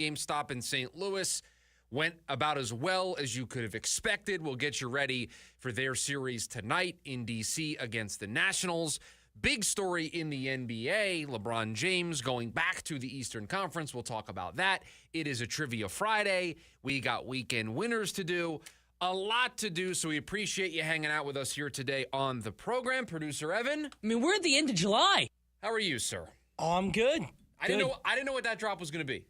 GameStop in St. Louis went about as well as you could have expected. We'll get you ready for their series tonight in D.C. against the Nationals. Big story in the NBA, LeBron James going back to the Eastern Conference. We'll talk about that. It is a Trivia Friday. We got weekend winners to do. A lot to do, so we appreciate you hanging out with us here today on the program. Producer Evan. I mean, we're at the end of July. How are you, sir? Oh, I'm good. I didn't know what that drop was going to be.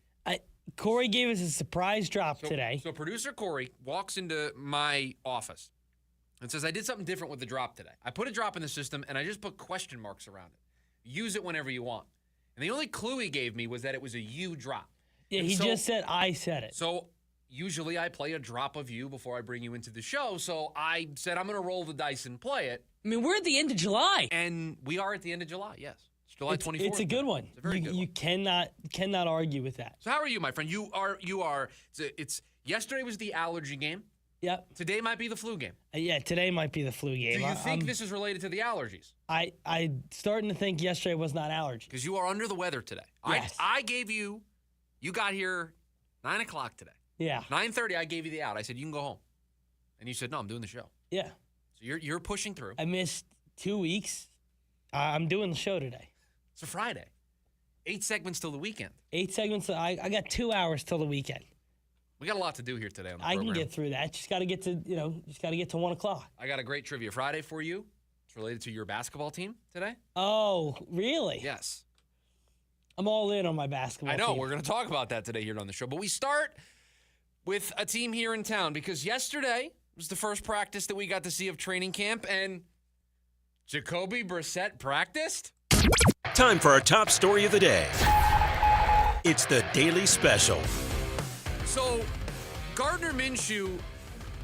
Corey gave us a surprise drop today. So producer Corey walks into my office and says, I did something different with the drop today. I put a drop in the system, and I just put question marks around it. Use it whenever you want. And the only clue he gave me was that it was a you drop. Yeah, he just said I said it. So usually I play a drop of you before I bring you into the show. So I said I'm going to roll the dice and play it. I mean, we're at the end of July. And we are at the end of July, yes. It's July 24th. It's a good one. It's a very good one. You cannot argue with that. So how are you, my friend? You are. It's yesterday was the allergy game. Yep. Today might be the flu game. Yeah, today might be the flu game. Do you think this is related to the allergies? I starting to think yesterday was not allergies. Because you are under the weather today. Yes. I gave you got here 9 o'clock today. Yeah. 9:30, I gave you the out. I said, you can go home. And you said, no, I'm doing the show. Yeah. So you're pushing through. I missed 2 weeks. I'm doing the show today. It's a Friday. 8 segments till the weekend. 8 segments. I got 2 hours till the weekend. We got a lot to do here today on the I program. can get through that. Just got to get to 1 o'clock. I got a great Trivia Friday for you. It's related to your basketball team today. Oh, really? Yes. I'm all in on my basketball I know. team. We're going to talk about that today here on the show. But we start with a team here in town because yesterday was the first practice that we got to see of training camp, and Jacoby Brissett practiced. Time for our top story of the day. It's the Daily Special. So, Gardner Minshew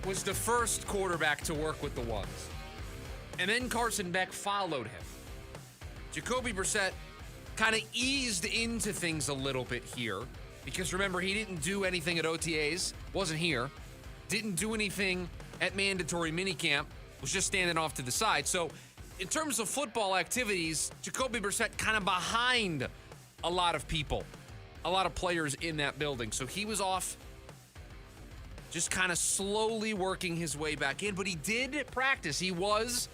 was the first quarterback to work with the Ones. And then Carson Beck followed him. Jacoby Brissett kind of eased into things a little bit here. Because remember, he didn't do anything at OTAs, wasn't here. Didn't do anything at mandatory minicamp, was just standing off to the side. So, in terms of football activities, Jacoby Brissett kind of behind a lot of people, a lot of players in that building. So he was off, just kind of slowly working his way back in. But he did practice. He was,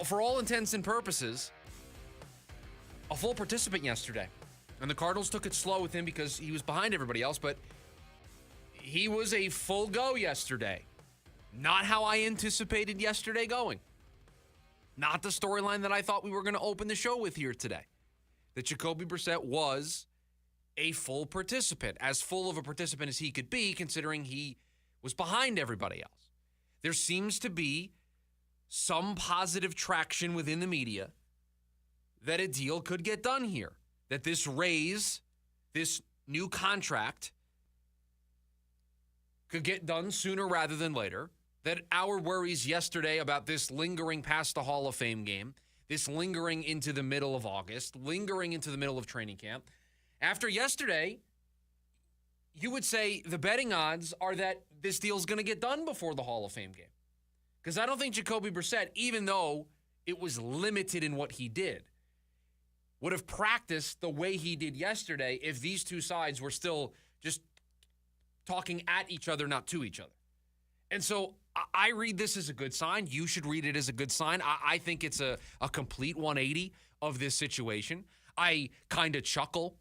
for all intents and purposes, a full participant yesterday. And the Cardinals took it slow with him because he was behind everybody else. But he was a full go yesterday. Not how I anticipated yesterday going. Not the storyline that I thought we were going to open the show with here today. That Jacoby Brissett was a full participant, as full of a participant as he could be, considering he was behind everybody else. There seems to be some positive traction within the media that a deal could get done here. That this raise, this new contract, could get done sooner rather than later. That our worries yesterday about this lingering past the Hall of Fame game, this lingering into the middle of August, lingering into the middle of training camp. After yesterday, you would say the betting odds are that this deal's going to get done before the Hall of Fame game. Because I don't think Jacoby Brissett, even though it was limited in what he did, would have practiced the way he did yesterday if these two sides were still just talking at each other, not to each other. And so I read this as a good sign. You should read it as a good sign. I think it's a complete 180 of this situation. I kind of chuckle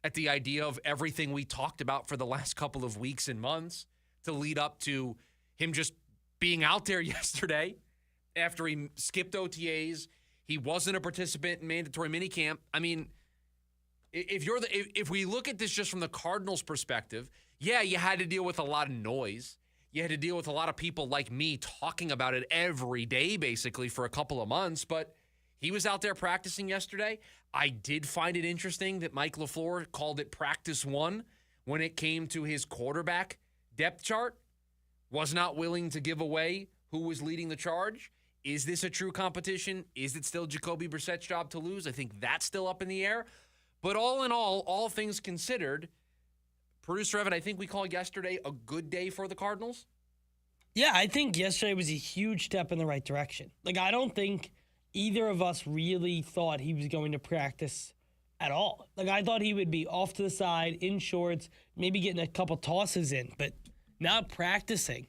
at the idea of everything we talked about for the last couple of weeks and months to lead up to him just being out there yesterday after he skipped OTAs. He wasn't a participant in mandatory minicamp. I mean, if we look at this just from the Cardinals' perspective, yeah, you had to deal with a lot of noise. You had to deal with a lot of people like me talking about it every day, basically, for a couple of months. But he was out there practicing yesterday. I did find it interesting that Mike LaFleur called it practice one when it came to his quarterback depth chart. Was not willing to give away who was leading the charge. Is this a true competition? Is it still Jacoby Brissett's job to lose? I think that's still up in the air. But all in all things considered, Producer Evan, I think we called yesterday a good day for the Cardinals. Yeah, I think yesterday was a huge step in the right direction. Like, I don't think either of us really thought he was going to practice at all. Like, I thought he would be off to the side, in shorts, maybe getting a couple tosses in, but not practicing.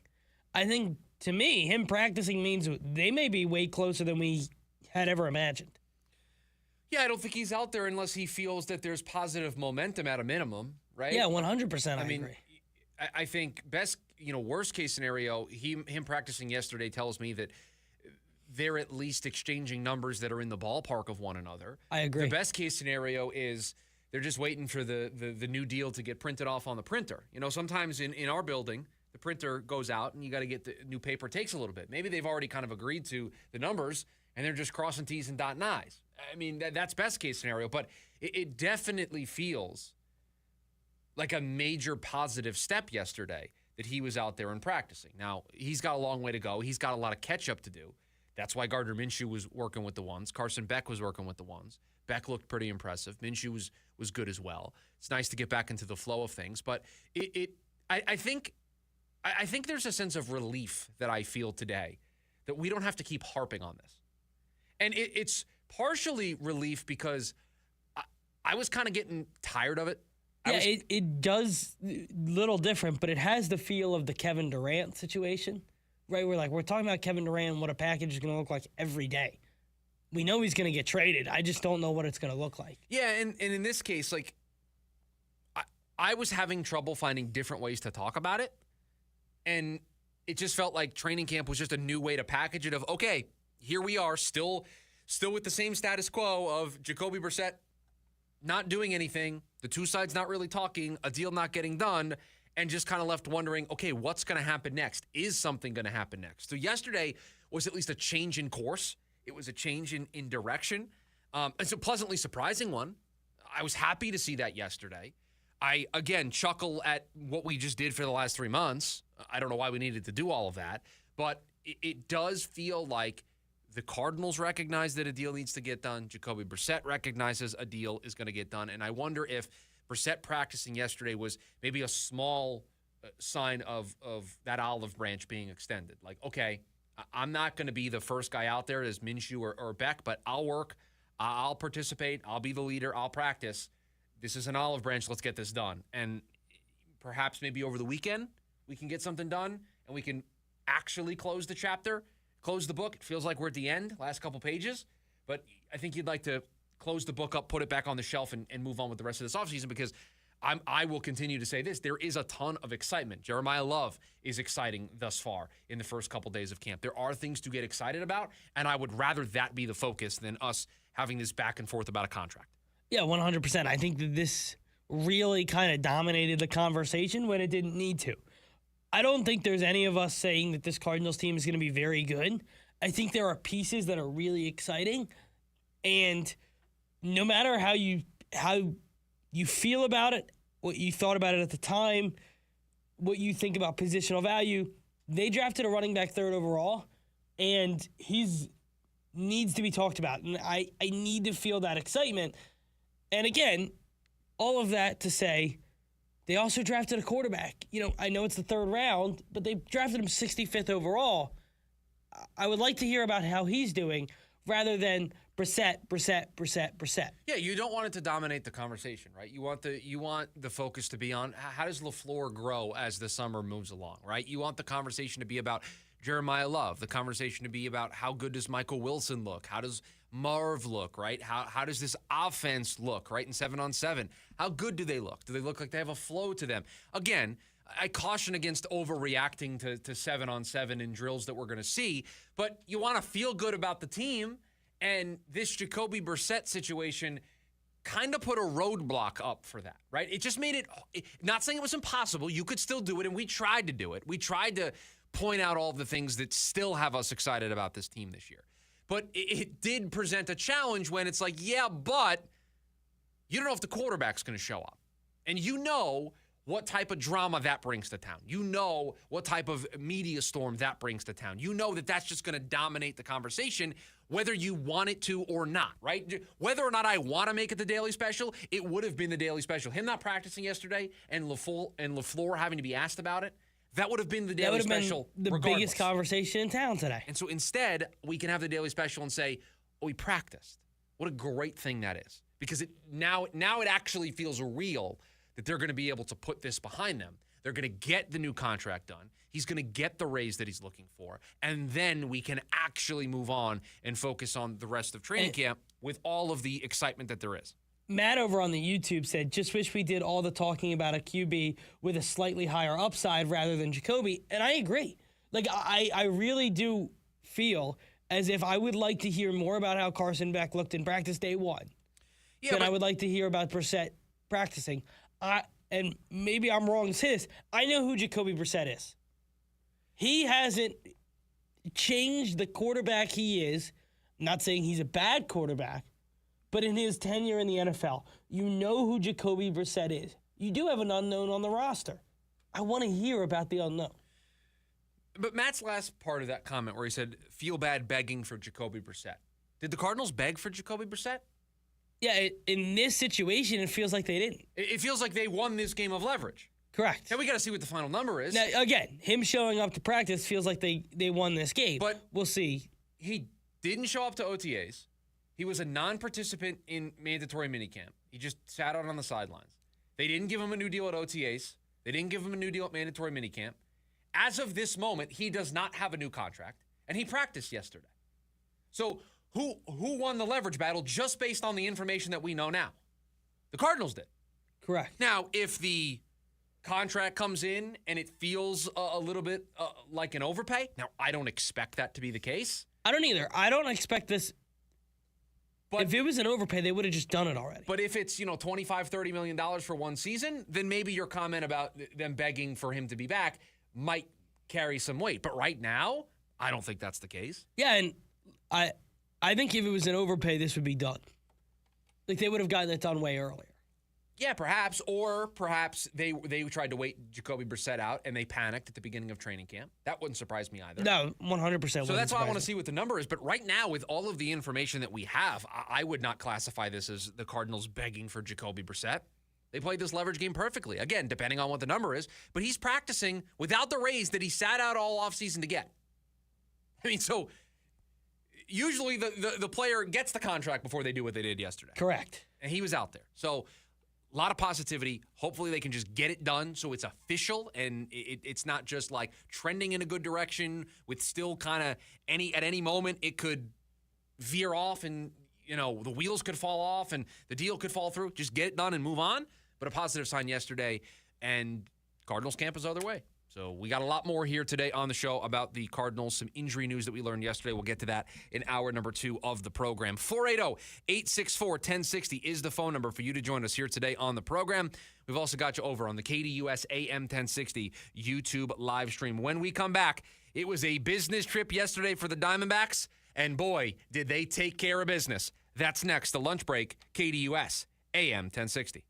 I think, to me, him practicing means they may be way closer than we had ever imagined. Yeah, I don't think he's out there unless he feels that there's positive momentum at a minimum, right? Yeah, 100% I agree. I think worst case scenario, him practicing yesterday tells me that they're at least exchanging numbers that are in the ballpark of one another. I agree. The best case scenario is they're just waiting for the new deal to get printed off on the printer. Sometimes in our building, the printer goes out and you got to get the new paper. It takes a little bit. Maybe they've already kind of agreed to the numbers and they're just crossing T's and dotting I's. I mean, that's best case scenario, but it definitely feels like a major positive step yesterday that he was out there and practicing. Now, he's got a long way to go. He's got a lot of catch-up to do. That's why Gardner Minshew was working with the ones. Carson Beck was working with the ones. Beck looked pretty impressive. Minshew was good as well. It's nice to get back into the flow of things, but I think there's a sense of relief that I feel today that we don't have to keep harping on this. And it's partially relief because I was kind of getting tired of it. Yeah, it does little different, but it has the feel of the Kevin Durant situation, right? We're talking about Kevin Durant and what a package is going to look like every day. We know he's going to get traded. I just don't know what it's going to look like. Yeah, and in this case, like, I was having trouble finding different ways to talk about it, and it just felt like training camp was just a new way to package it of, okay, here we are, still with the same status quo of Jacoby Brissett not doing anything, the two sides not really talking, a deal not getting done, and just kind of left wondering, okay, what's going to happen next? Is something going to happen next? So yesterday was at least a change in course. It was a change in direction. It's a pleasantly surprising one. I was happy to see that yesterday. I, again, chuckle at what we just did for the last 3 months. I don't know why we needed to do all of that, but it does feel like the Cardinals recognize that a deal needs to get done. Jacoby Brissett recognizes a deal is going to get done. And I wonder if Brissett practicing yesterday was maybe a small sign of that olive branch being extended. Like, okay, I'm not going to be the first guy out there as Minshew or Beck, but I'll work. I'll participate. I'll be the leader. I'll practice. This is an olive branch. Let's get this done. And perhaps maybe over the weekend we can get something done and we can actually close the chapter. Close the book. It feels like we're at the end, last couple pages. But I think you'd like to close the book up, put it back on the shelf, and move on with the rest of this offseason because I will continue to say this. There is a ton of excitement. Jeremiah Love is exciting thus far in the first couple days of camp. There are things to get excited about, and I would rather that be the focus than us having this back and forth about a contract. Yeah, 100%. I think that this really kind of dominated the conversation when it didn't need to. I don't think there's any of us saying that this Cardinals team is going to be very good. I think there are pieces that are really exciting, and no matter how you feel about it, what you thought about it at the time, what you think about positional value, they drafted a running back 3rd overall, and he's needs to be talked about, and I need to feel that excitement. And again, all of that to say, they also drafted a quarterback. I know it's the 3rd round, but they drafted him 65th overall. I would like to hear about how he's doing rather than Brissett. Yeah, you don't want it to dominate the conversation, right? You want the focus to be on how does LaFleur grow as the summer moves along, right? You want the conversation to be about Jeremiah Love, the conversation to be about how good does Michael Wilson look? How does Marv look, right? How does this offense look, right, in 7-on-7? How good do they look? Do they look like they have a flow to them? Again, I caution against overreacting to 7-on-7 in drills that we're going to see, but you want to feel good about the team, and this Jacoby Brissett situation kind of put a roadblock up for that, right? It just made it, not saying it was impossible. You could still do it, and we tried to do it. We tried to point out all of the things that still have us excited about this team this year. But it did present a challenge when it's like, yeah, but you don't know if the quarterback's going to show up. And you know what type of drama that brings to town. You know what type of media storm that brings to town. You know that that's just going to dominate the conversation, whether you want it to or not, right? Whether or not I want to make it the Daily Special, it would have been the Daily Special. Him not practicing yesterday and LaFleur having to be asked about it, that would have been the Daily Special the regardless. Biggest conversation in town today. And so instead, we can have the Daily Special and say, oh, we practiced. What a great thing that is. because now it actually feels real that they're going to be able to put this behind them. They're going to get the new contract done. He's going to get the raise that he's looking for. And then we can actually move on and focus on the rest of training camp with all of the excitement that there is. Matt over on the YouTube said, just wish we did all the talking about a QB with a slightly higher upside rather than Jacoby. And I agree. Like, I really do feel as if I would like to hear more about how Carson Beck looked in practice day one. Yeah, than I would like to hear about Brissett practicing. And maybe I'm wrong as his. I know who Jacoby Brissett is. He hasn't changed the quarterback he is. I'm not saying he's a bad quarterback, but in his tenure in the NFL, you know who Jacoby Brissett is. You do have an unknown on the roster. I want to hear about the unknown. But Matt's last part of that comment where he said, feel bad begging for Jacoby Brissett. Did the Cardinals beg for Jacoby Brissett? Yeah, in this situation, it feels like they didn't. It feels like they won this game of leverage. Correct. Now, we got to see what the final number is. Now, again, him showing up to practice feels like they won this game. But we'll see. He didn't show up to OTAs. He was a non-participant in mandatory minicamp. He just sat out on the sidelines. They didn't give him a new deal at OTAs. They didn't give him a new deal at mandatory minicamp. As of this moment, he does not have a new contract, and he practiced yesterday. So who won the leverage battle just based on the information that we know now? The Cardinals did. Correct. Now, if the contract comes in and it feels a little bit like an overpay, now I don't expect that to be the case. I don't either. I don't expect this. But if it was an overpay, they would have just done it already. But if it's, $25, $30 million for one season, then maybe your comment about them begging for him to be back might carry some weight. But right now, I don't think that's the case. Yeah, and I think if it was an overpay, this would be done. Like, they would have gotten it done way earlier. Yeah, perhaps. Or perhaps they tried to wait Jacoby Brissett out and they panicked at the beginning of training camp. That wouldn't surprise me either. No, 100%. So that's why I want to see what the number is. But right now, with all of the information that we have, I would not classify this as the Cardinals begging for Jacoby Brissett. They played this leverage game perfectly. Again, depending on what the number is. But he's practicing without the raise that he sat out all offseason to get. I mean, so usually the player gets the contract before they do what they did yesterday. Correct. And he was out there. So a lot of positivity. Hopefully they can just get it done so it's official and it's not just like trending in a good direction with still kind of at any moment it could veer off and, the wheels could fall off and the deal could fall through. Just get it done and move on. But a positive sign yesterday, and Cardinals camp is other way. So we got a lot more here today on the show about the Cardinals, some injury news that we learned yesterday. We'll get to that in hour number 2 of the program. 480-864-1060 is the phone number for you to join us here today on the program. We've also got you over on the KDUS AM 1060 YouTube live stream. When we come back, it was a business trip yesterday for the Diamondbacks, and boy, did they take care of business. That's next, the lunch break, KDUS AM 1060.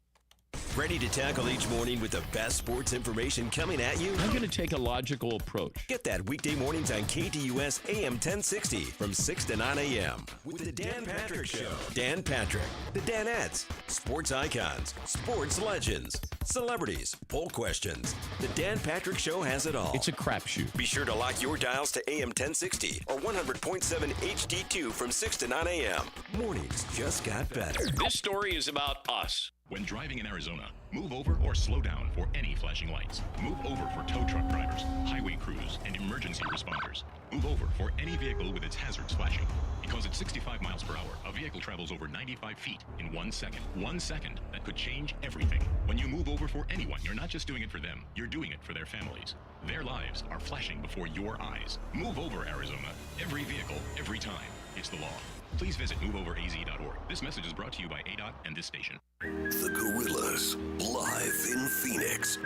Ready to tackle each morning with the best sports information coming at you? I'm going to take a logical approach. Get that weekday mornings on KDUS AM 1060 from 6 to 9 a.m. with the Dan Patrick Show. Dan Patrick, the Danettes, sports icons, sports legends, celebrities, poll questions. The Dan Patrick Show has it all. It's a crapshoot. Be sure to lock your dials to AM 1060 or 100.7 HD2 from 6 to 9 a.m. Mornings just got better. This story is about us. When driving in Arizona, move over or slow down for any flashing lights. Move over for tow truck drivers, highway crews, and emergency responders. Move over for any vehicle with its hazards flashing. Because at 65 miles per hour, a vehicle travels over 95 feet in 1 second. 1 second that could change everything. When you move over for anyone, you're not just doing it for them, you're doing it for their families. Their lives are flashing before your eyes. Move over, Arizona. Every vehicle, every time. It's the law. Please visit moveoveraz.org. This message is brought to you by ADOT and this station. The Gorillas, live in Phoenix.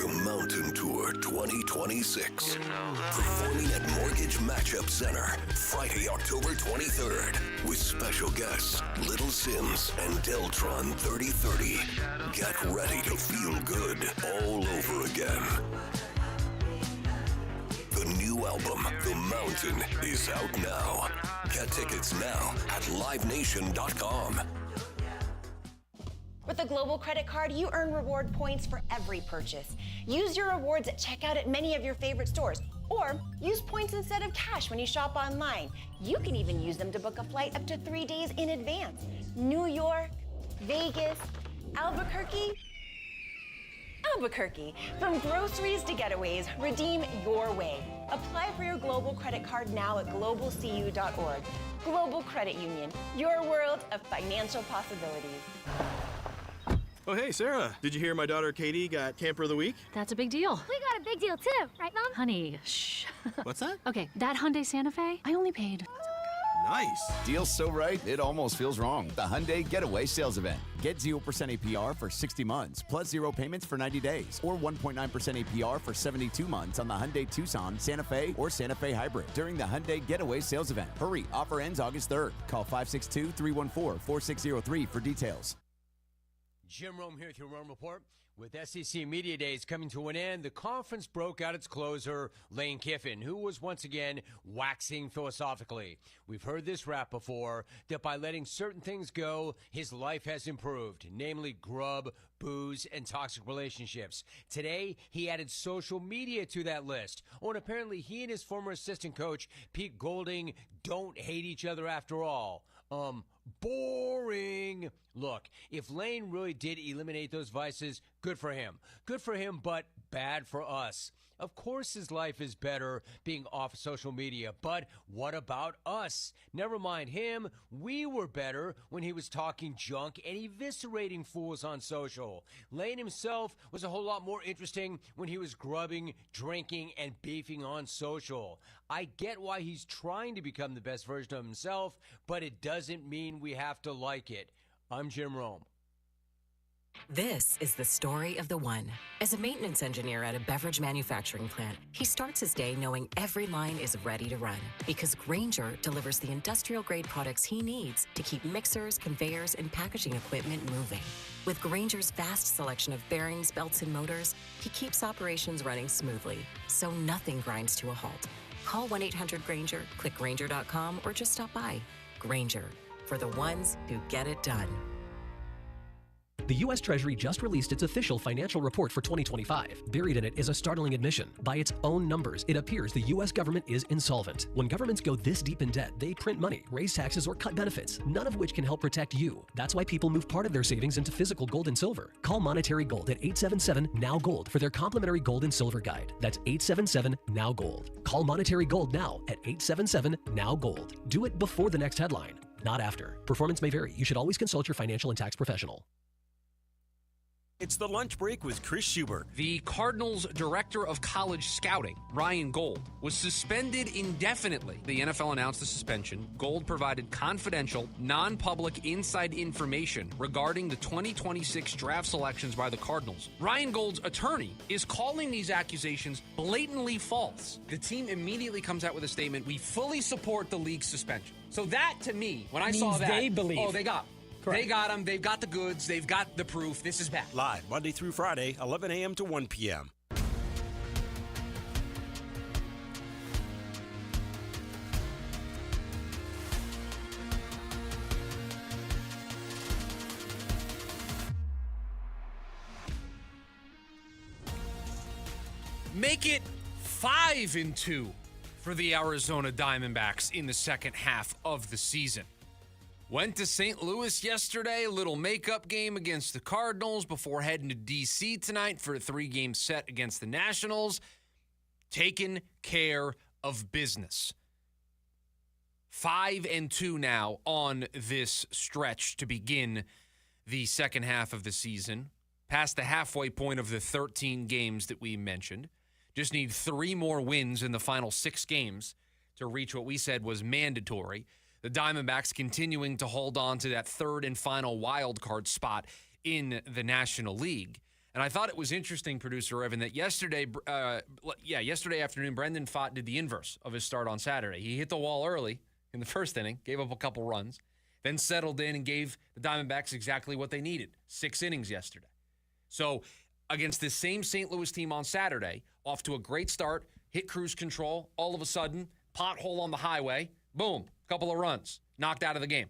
The Mountain Tour 2026. Performing at Mortgage Matchup Center, Friday, October 23rd. With special guests, Little Sims and Deltron 3030. Get ready to feel good all over again. The new album, The Mountain, is out now. Get tickets now at livenation.com. With a Global Credit Card, you earn reward points for every purchase. Use your rewards at checkout at many of your favorite stores. Or use points instead of cash when you shop online. You can even use them to book a flight up to 3 days in advance. New York, Vegas, Albuquerque. Albuquerque. From groceries to getaways, redeem your way. Apply for your Global Credit Card now at globalcu.org. Global Credit Union, your world of financial possibilities. Oh, hey, Sarah. Did you hear my daughter Katie got Camper of the Week? That's a big deal. We got a big deal too, right, Mom? Honey, shh. What's that? Okay, that Hyundai Santa Fe, I only paid. Nice. Deal's so right, it almost feels wrong. The Hyundai Getaway Sales Event. Get 0% APR for 60 months, plus 0 payments for 90 days, or 1.9% APR for 72 months on the Hyundai Tucson, Santa Fe, or Santa Fe Hybrid during the Hyundai Getaway Sales Event. Hurry, offer ends August 3rd. Call 562-314-4603 for details. Jim Rome here with your Rome Report. With SEC Media Days coming to an end, the conference broke out its closer, Lane Kiffin, who was once again waxing philosophically. We've heard this rap before, that by letting certain things go, his life has improved, namely grub, booze, and toxic relationships. Today, he added social media to that list. Oh, and apparently he and his former assistant coach, Pete Golding, don't hate each other after all. Boring. Look, if Lane really did eliminate those vices, good for him. Good for him, but bad for us. Of course his life is better being off social media, but what about us? Never mind him. We were better when he was talking junk and eviscerating fools on social. Lane himself was a whole lot more interesting when he was grubbing, drinking, and beefing on social. I get why he's trying to become the best version of himself, but it doesn't mean we have to like it. I'm Jim Rome. This is the story of the one. As a maintenance engineer at a beverage manufacturing plant, he starts his day knowing every line is ready to run because Grainger delivers the industrial-grade products he needs to keep mixers, conveyors, and packaging equipment moving. With Grainger's vast selection of bearings, belts, and motors, he keeps operations running smoothly, so nothing grinds to a halt. Call 1-800-GRAINGER, click Grainger.com, or just stop by. Grainger, for the ones who get it done. The U.S. Treasury just released its official financial report for 2025. Buried in it is a startling admission. By its own numbers, it appears the U.S. government is insolvent. When governments go this deep in debt, they print money, raise taxes, or cut benefits, none of which can help protect you. That's why people move part of their savings into physical gold and silver. Call Monetary Gold at 877-NOW-GOLD for their complimentary gold and silver guide. That's 877-NOW-GOLD. Call Monetary Gold now at 877-NOW-GOLD. Do it before the next headline, not after. Performance may vary. You should always consult your financial and tax professional. It's the lunch break with Chris Schubert. The Cardinals' director of college scouting, Ryan Gold, was suspended indefinitely. The NFL announced the suspension. Gold provided confidential, non-public inside information regarding the 2026 draft selections by the Cardinals. Ryan Gold's attorney is calling these accusations blatantly false. The team immediately comes out with a statement, "We fully support the league's suspension." So that, to me, when I saw that, they believe. Oh, they got him. Correct. They got him. They've got the goods. They've got the proof. This is bad. Live Monday through Friday, 11 a.m. to 1 p.m. Make it 5-2 for the Arizona Diamondbacks in the second half of the season. Went to St. Louis yesterday, a little makeup game against the Cardinals before heading to D.C. tonight for a 3-game set against the Nationals. Taking care of business. 5-2 now on this stretch to begin the second half of the season. Past the halfway point of the 13 games that we mentioned. Just need 3 more wins in the final 6 games to reach what we said was mandatory. The Diamondbacks continuing to hold on to that third and final wild card spot in the National League. And I thought it was interesting, producer Evan, that yesterday afternoon, Brendan Pfaadt did the inverse of his start on Saturday. He hit the wall early in the first inning, gave up a couple runs, then settled in and gave the Diamondbacks exactly what they needed, 6 innings yesterday. So against this same St. Louis team on Saturday, off to a great start, hit cruise control, all of a sudden, pothole on the highway, boom, couple of runs, knocked out of the game.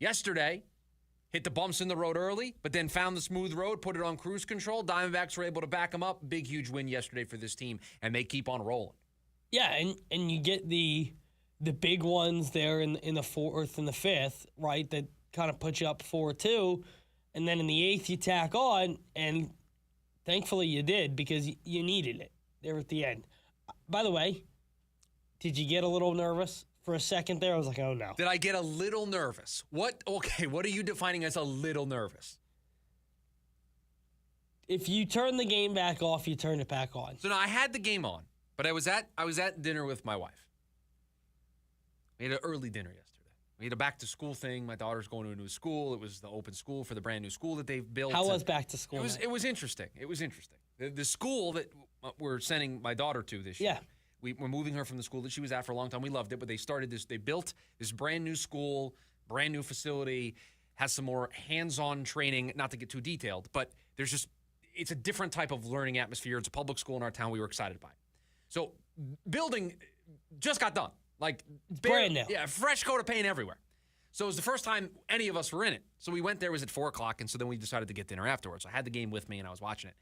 Yesterday, hit the bumps in the road early, but then found the smooth road, put it on cruise control. Diamondbacks were able to back them up. Big, huge win yesterday for this team, and they keep on rolling. Yeah, and you get the big ones there in the fourth and the fifth, right, that kind of put you up 4-2. And then in the 8th, you tack on, and thankfully you did because you needed it there at the end. By the way, did you get a little nervous for a second there? I was like, oh, no. Did I get a little nervous? What are you defining as a little nervous? If you turn the game back off, you turn it back on. So, no, I had the game on, but I was at dinner with my wife. We had an early dinner yesterday. We had a back-to-school thing. My daughter's going to a new school. It was the open school for the brand-new school that they've built. How was back-to-school? It was interesting. It was interesting. The school that we're sending my daughter to this year. Yeah. We're moving her from the school that she was at for a long time. We loved it, but they built this brand-new school, brand-new facility, has some more hands-on training, not to get too detailed, but it's a different type of learning atmosphere. It's a public school in our town. We were excited by it. So building just got done. Like brand new. Yeah, fresh coat of paint everywhere. So it was the first time any of us were in it. So we went there, it was at 4 o'clock, and so then we decided to get dinner afterwards. So I had the game with me, and I was watching it.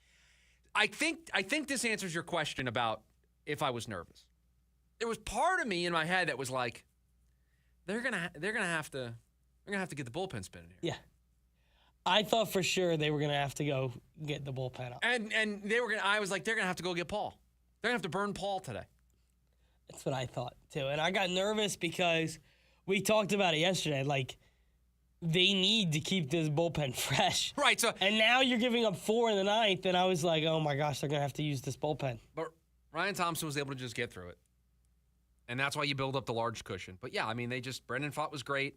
I think this answers your question about if I was nervous. There was part of me in my head that was like, they're gonna have to get the bullpen spinning here. Yeah. I thought for sure they were going to have to go get the bullpen up. And I was like, they're going to have to go get Paul. They're going to have to burn Paul today. That's what I thought, too. And I got nervous because we talked about it yesterday. Like, they need to keep this bullpen fresh. Right. So, and now you're giving up 4 in the 9th, and I was like, oh, my gosh, they're going to have to use this bullpen. But Ryan Thompson was able to just get through it. And that's why you build up the large cushion. But, yeah, I mean, Brendan Pfaadt was great.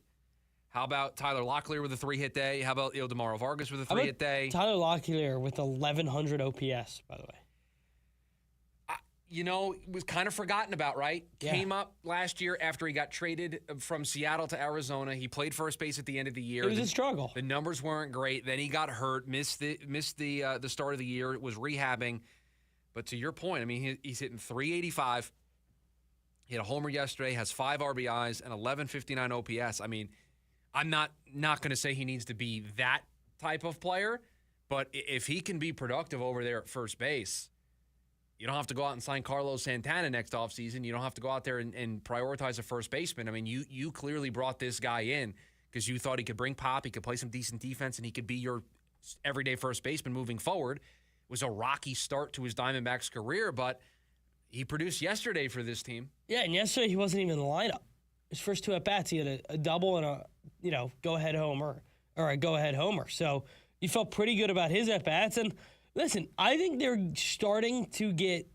How about Tyler Locklear with a 3-hit day? How about Ildemaro Vargas with a 3-hit day? Tyler Locklear with 1,100 OPS, by the way. Was kind of forgotten about, right? Yeah. Came up last year after he got traded from Seattle to Arizona. He played first base at the end of the year. It was a struggle. The numbers weren't great. Then he got hurt, missed the start of the year, was rehabbing. But to your point, I mean, he's hitting .385. He had a homer yesterday, has 5 RBIs, and 1159 OPS. I mean, I'm not going to say he needs to be that type of player, but if he can be productive over there at first base, you don't have to go out and sign Carlos Santana next offseason. You don't have to go out there and prioritize a first baseman. I mean, you clearly brought this guy in because you thought he could bring pop, he could play some decent defense, and he could be your everyday first baseman moving forward. It was a rocky start to his Diamondbacks career, but he produced yesterday for this team. Yeah, and yesterday he wasn't even in the lineup. His first 2 at-bats, he had a double and a go-ahead homer, or a go-ahead homer. So you felt pretty good about his at-bats. And listen, I think they're starting to get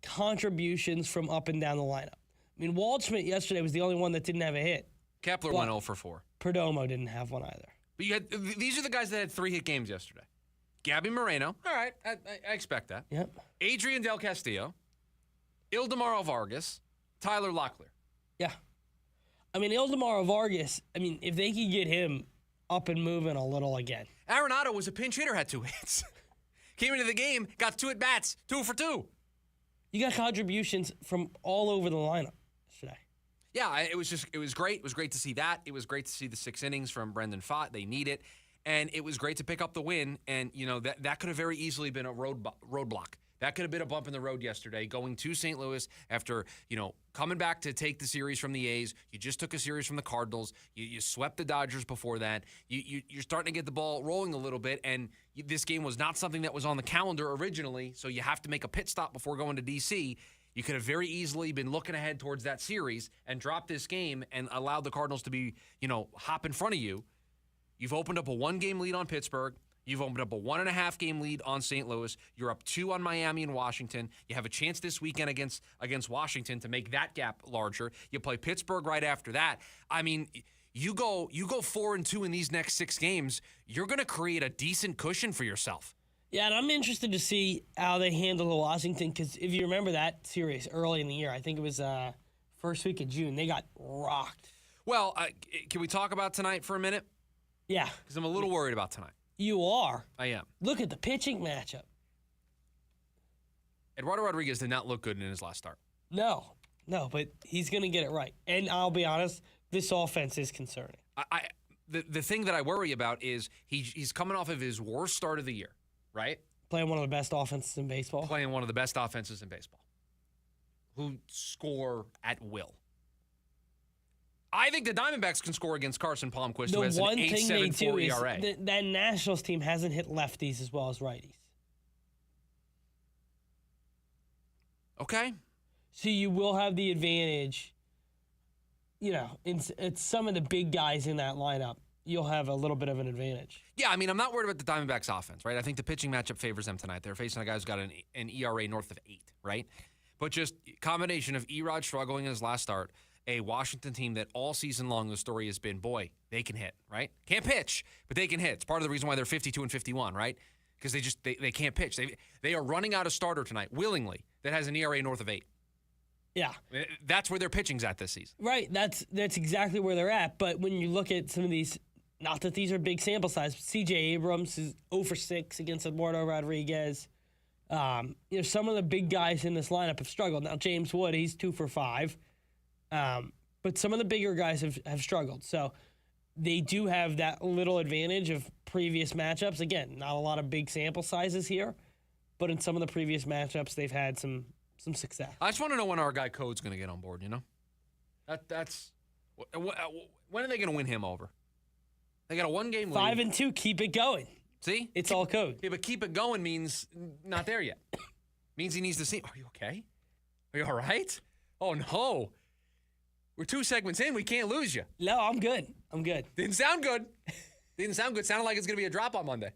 contributions from up and down the lineup. I mean, Waldschmidt yesterday was the only one that didn't have a hit. Kepler went 0 for 4. Perdomo didn't have one either. But these are the guys that had 3-hit games yesterday. Gabby Moreno. All right, I expect that. Yep. Adrian Del Castillo. Ildemaro Vargas. Tyler Locklear. Yeah. I mean, Ildemaro Vargas, if they could get him up and moving a little again. Arenado was a pinch hitter, had 2 hits. Came into the game, got 2 at-bats, 2 for 2. You got contributions from all over the lineup today. Yeah, it was great. It was great to see that. It was great to see the 6 innings from Brendan Pfaadt. They need it. And it was great to pick up the win. And, that could have very easily been a roadblock. That could have been a bump in the road yesterday, going to St. Louis after, coming back to take the series from the A's. You just took a series from the Cardinals. You swept the Dodgers before that. You're starting to get the ball rolling a little bit, and this game was not something that was on the calendar originally, so you have to make a pit stop before going to D.C. You could have very easily been looking ahead towards that series and dropped this game and allowed the Cardinals to be, hop in front of you. You've opened up a 1-game lead on Pittsburgh. You've opened up a 1.5-game lead on St. Louis. You're up 2 on Miami and Washington. You have a chance this weekend against Washington to make that gap larger. You play Pittsburgh right after that. I mean, you go 4-2 in these next 6 games. You're going to create a decent cushion for yourself. Yeah, and I'm interested to see how they handle the Washington, because if you remember that series early in the year, I think it was first week of June, they got rocked. Well, can we talk about tonight for a minute? Yeah. Because I'm a little worried about tonight. You are. I am. Look at the pitching matchup. Eduardo Rodriguez did not look good in his last start. No, but he's going to get it right. And I'll be honest, this offense is concerning. The thing that I worry about is he's coming off of his worst start of the year, right? Playing one of the best offenses in baseball. Playing one of the best offenses in baseball. Who score at will. I think the Diamondbacks can score against Carson Palmquist, The who has an one thing they do 8.74 is ERA. that Nationals team hasn't hit lefties as well as righties. Okay. So you will have the advantage, it's some of the big guys in that lineup. You'll have a little bit of an advantage. Yeah, I mean, I'm not worried about the Diamondbacks offense, right? I think the pitching matchup favors them tonight. They're facing a guy who's got an ERA north of 8, right? But just combination of Erod struggling in his last start, a Washington team that all season long the story has been, boy, they can hit, right? Can't pitch, but they can hit. It's part of the reason why they're 52-51, right? Because they can't pitch. They are running out a starter tonight, willingly, that has an ERA north of 8. Yeah. That's where their pitching's at this season. Right. That's exactly where they're at. But when you look at some of these, not that these are big sample size, C.J. Abrams is 0 for 6 against Eduardo Rodriguez. Some of the big guys in this lineup have struggled. Now, James Wood, he's 2 for 5. But some of the bigger guys have struggled. So they do have that little advantage of previous matchups. Again, not a lot of big sample sizes here, but in some of the previous matchups, they've had some success. I just want to know when our guy Code's going to get on board, That's when are they going to win him over? They got a 1-game lead. 5-2, keep it going. See? It's all Code. Yeah, but keep it going means not there yet. Means he needs to see. Are you okay? Are you all right? Oh, no. We're 2 segments in. We can't lose you. No, I'm good. Didn't sound good. Sounded like it's going to be a drop on Monday.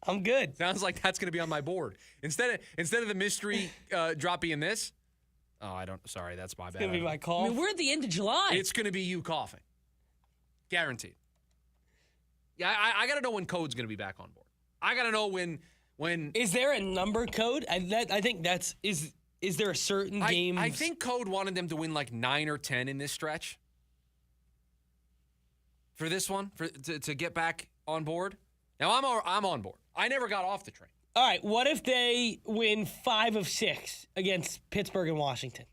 I'm good. Sounds like that's going to be on my board. Instead of the mystery drop being this. Oh, sorry, that's my bad. It's going to be my call. I mean, we're at the end of July. It's going to be you coughing. Guaranteed. Yeah, I got to know when Code's going to be back on board. I got to know when. Is there a number, Code? I think that's is there a certain game? I think Code wanted them to win like 9 or 10 in this stretch. For this one, to get back on board. Now I'm on board. I never got off the train. All right, what if they win 5 of 6 against Pittsburgh and Washington?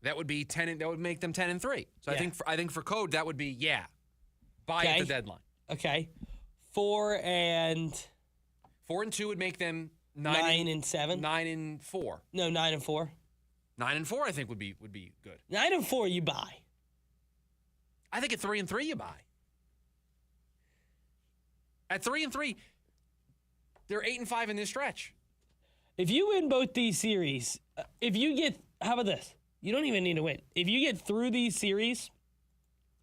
That would be 10. That would make them 10-3. So Yeah. I think for Code that would be buy at the deadline. Okay, 4 and 2 would make them 9 and 7. 9 and 4. No, 9 and 4. 9 and 4, I think would be good. 9 and 4, you buy. I think at 3 and 3, you buy. At 3 and 3, they're 8 and 5 in this stretch. If you win both these series, how about this? You don't even need to win. If you get through these series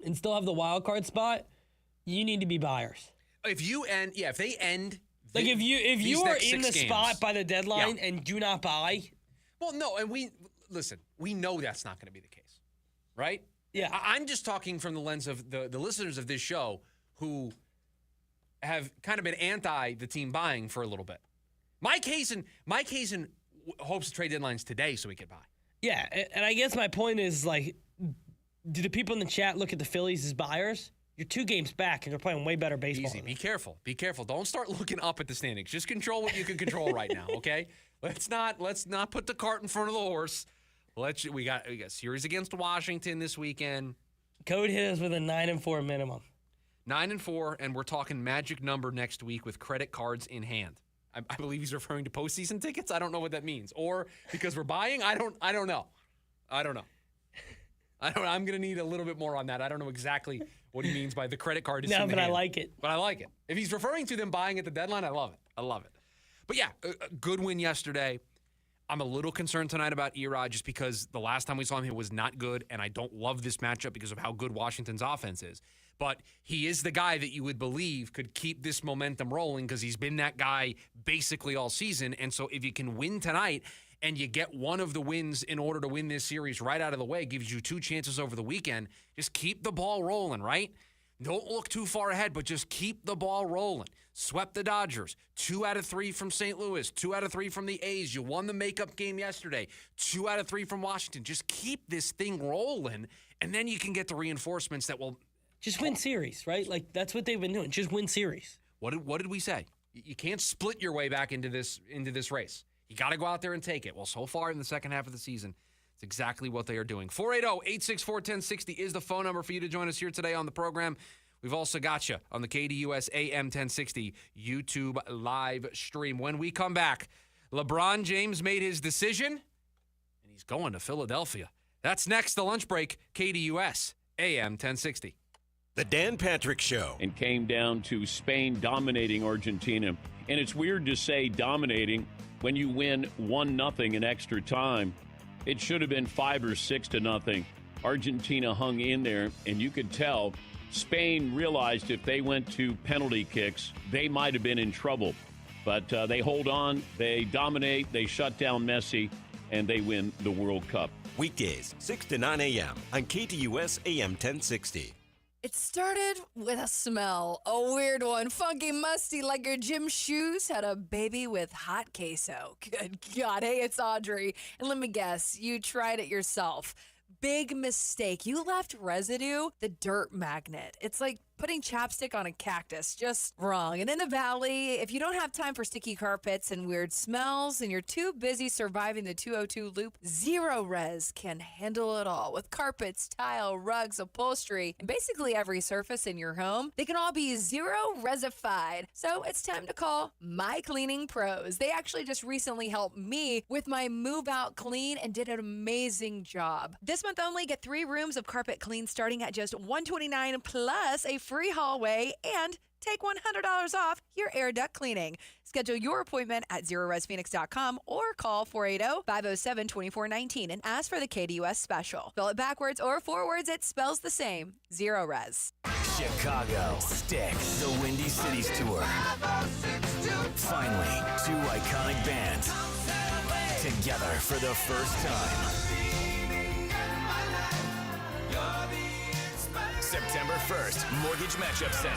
and still have the wild card spot, you need to be buyers. If they end. If you are in the spot by the deadline and do not buy. Well, no, and we know that's not going to be the case, right? Yeah. I'm just talking from the lens of the listeners of this show who have kind of been anti the team buying for a little bit. Mike Hazen hopes to trade deadlines today so he could buy. Yeah, and I guess my point is, do the people in the chat look at the Phillies as buyers? You're 2 games back, and they're playing way better baseball. Easy. Be careful. Be careful. Don't start looking up at the standings. Just control what you can control right now, okay? Let's not put the cart in front of the horse. We got series against Washington this weekend. Code hit us with a 9 and 4 minimum. 9 and 4, and we're talking magic number next week with credit cards in hand. I believe he's referring to postseason tickets. I don't know what that means, or because we're buying. I don't know. I'm going to need a little bit more on that. I don't know exactly what he means by the credit card is in the hand. I like it. But I like it. If he's referring to them buying at the deadline, I love it. But yeah, a good win yesterday. I'm a little concerned tonight about Erod just because the last time we saw him, he was not good, and I don't love this matchup because of how good Washington's offense is. But he is the guy that you would believe could keep this momentum rolling because he's been that guy basically all season. And so if you can win tonight and you get one of the wins in order to win this series right out of the way, gives you 2 chances over the weekend, just keep the ball rolling, right? Don't look too far ahead, but just keep the ball rolling. Swept the Dodgers. 2 out of 3 from St. Louis. 2 out of 3 from the A's. You won the makeup game yesterday. 2 out of 3 from Washington. Just keep this thing rolling, and then you can get the reinforcements that will... Just win series, right? That's what they've been doing. Just win series. What did we say? You can't split your way back into this race. You got to go out there and take it. Well, so far in the second half of the season, it's exactly what they are doing. 480-864-1060 is the phone number for you to join us here today on the program. We've also got you on the KDUS AM 1060 YouTube live stream. When we come back, LeBron James made his decision, and he's going to Philadelphia. That's next, the lunch break, KDUS AM 1060. The Dan Patrick Show. And came down to Spain dominating Argentina. And it's weird to say dominating when you win 1-0 in extra time. It should have been 5 or 6-0. Argentina hung in there, and you could tell Spain realized if they went to penalty kicks, they might have been in trouble. But they hold on, they dominate, they shut down Messi, and they win the World Cup. Weekdays, 6 to 9 a.m. on KDUS AM 1060. It started with a smell, a weird one, funky, musty, like your gym shoes had a baby with hot queso. Good God. Hey, it's Audrey. And let me guess, you tried it yourself. Big mistake. You left residue, the dirt magnet. It's like putting chapstick on a cactus, just wrong. And in the Valley, if you don't have time for sticky carpets and weird smells and you're too busy surviving the 202 loop, Zero Res can handle it all. With carpets, tile, rugs, upholstery, and basically every surface in your home, they can all be Zero Resified. So it's time to call My Cleaning Pros. They actually just recently helped me with my move out clean and did an amazing job. This month only, get 3 rooms of carpet clean starting at just $129 plus a free hallway and take $100 off your air duct cleaning. Schedule your appointment at ZeroResPhoenix.com or call 480-507-2419 and ask for the KDUS special. Spell it backwards or forwards, it spells the same. Zero Res. Chicago Sticks, the Windy Cities Tour. Finally, 2 iconic bands together for the first time. September 1st, Mortgage Matchup Center.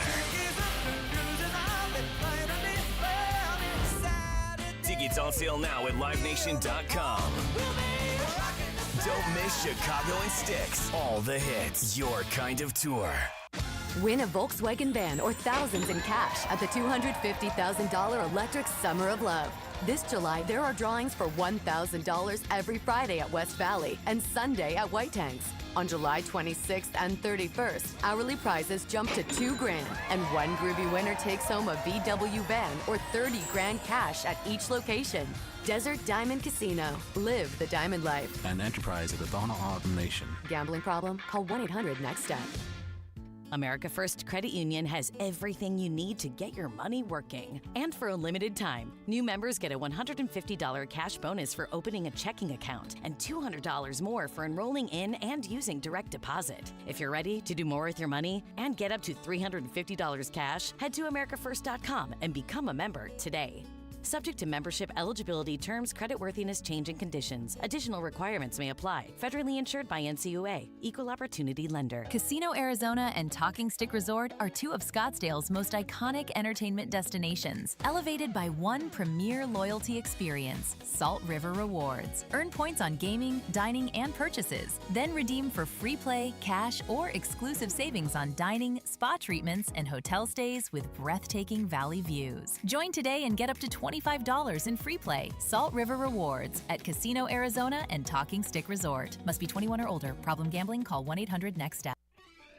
Tickets on sale now at LiveNation.com. Don't miss Chicago and Sticks. All the hits. Your kind of tour. Win a Volkswagen van or thousands in cash at the $250,000 Electric Summer of Love. This July, there are drawings for $1,000 every Friday at West Valley and Sunday at White Tanks. On July 26th and 31st, hourly prizes jump to $2,000, and one groovy winner takes home a VW van or $30,000 cash at each location. Desert Diamond Casino. Live the diamond life. An enterprise of the Thornton Autumn Nation. Gambling problem? Call 1-800-NEXT-STEP. America First Credit Union has everything you need to get your money working. And for a limited time, new members get a $150 cash bonus for opening a checking account and $200 more for enrolling in and using direct deposit. If you're ready to do more with your money and get up to $350 cash, head to AmericaFirst.com and become a member today. Subject to membership eligibility, terms, creditworthiness, change, and conditions. Additional requirements may apply. Federally insured by NCUA. Equal Opportunity Lender. Casino Arizona and Talking Stick Resort are 2 of Scottsdale's most iconic entertainment destinations, elevated by one premier loyalty experience, Salt River Rewards. Earn points on gaming, dining, and purchases. Then redeem for free play, cash, or exclusive savings on dining, spa treatments, and hotel stays with breathtaking valley views. Join today and get up to $25 in free play. Salt River Rewards at Casino Arizona and Talking Stick Resort. Must be 21 or older. Problem gambling? Call 1-800-NEXT-STEP.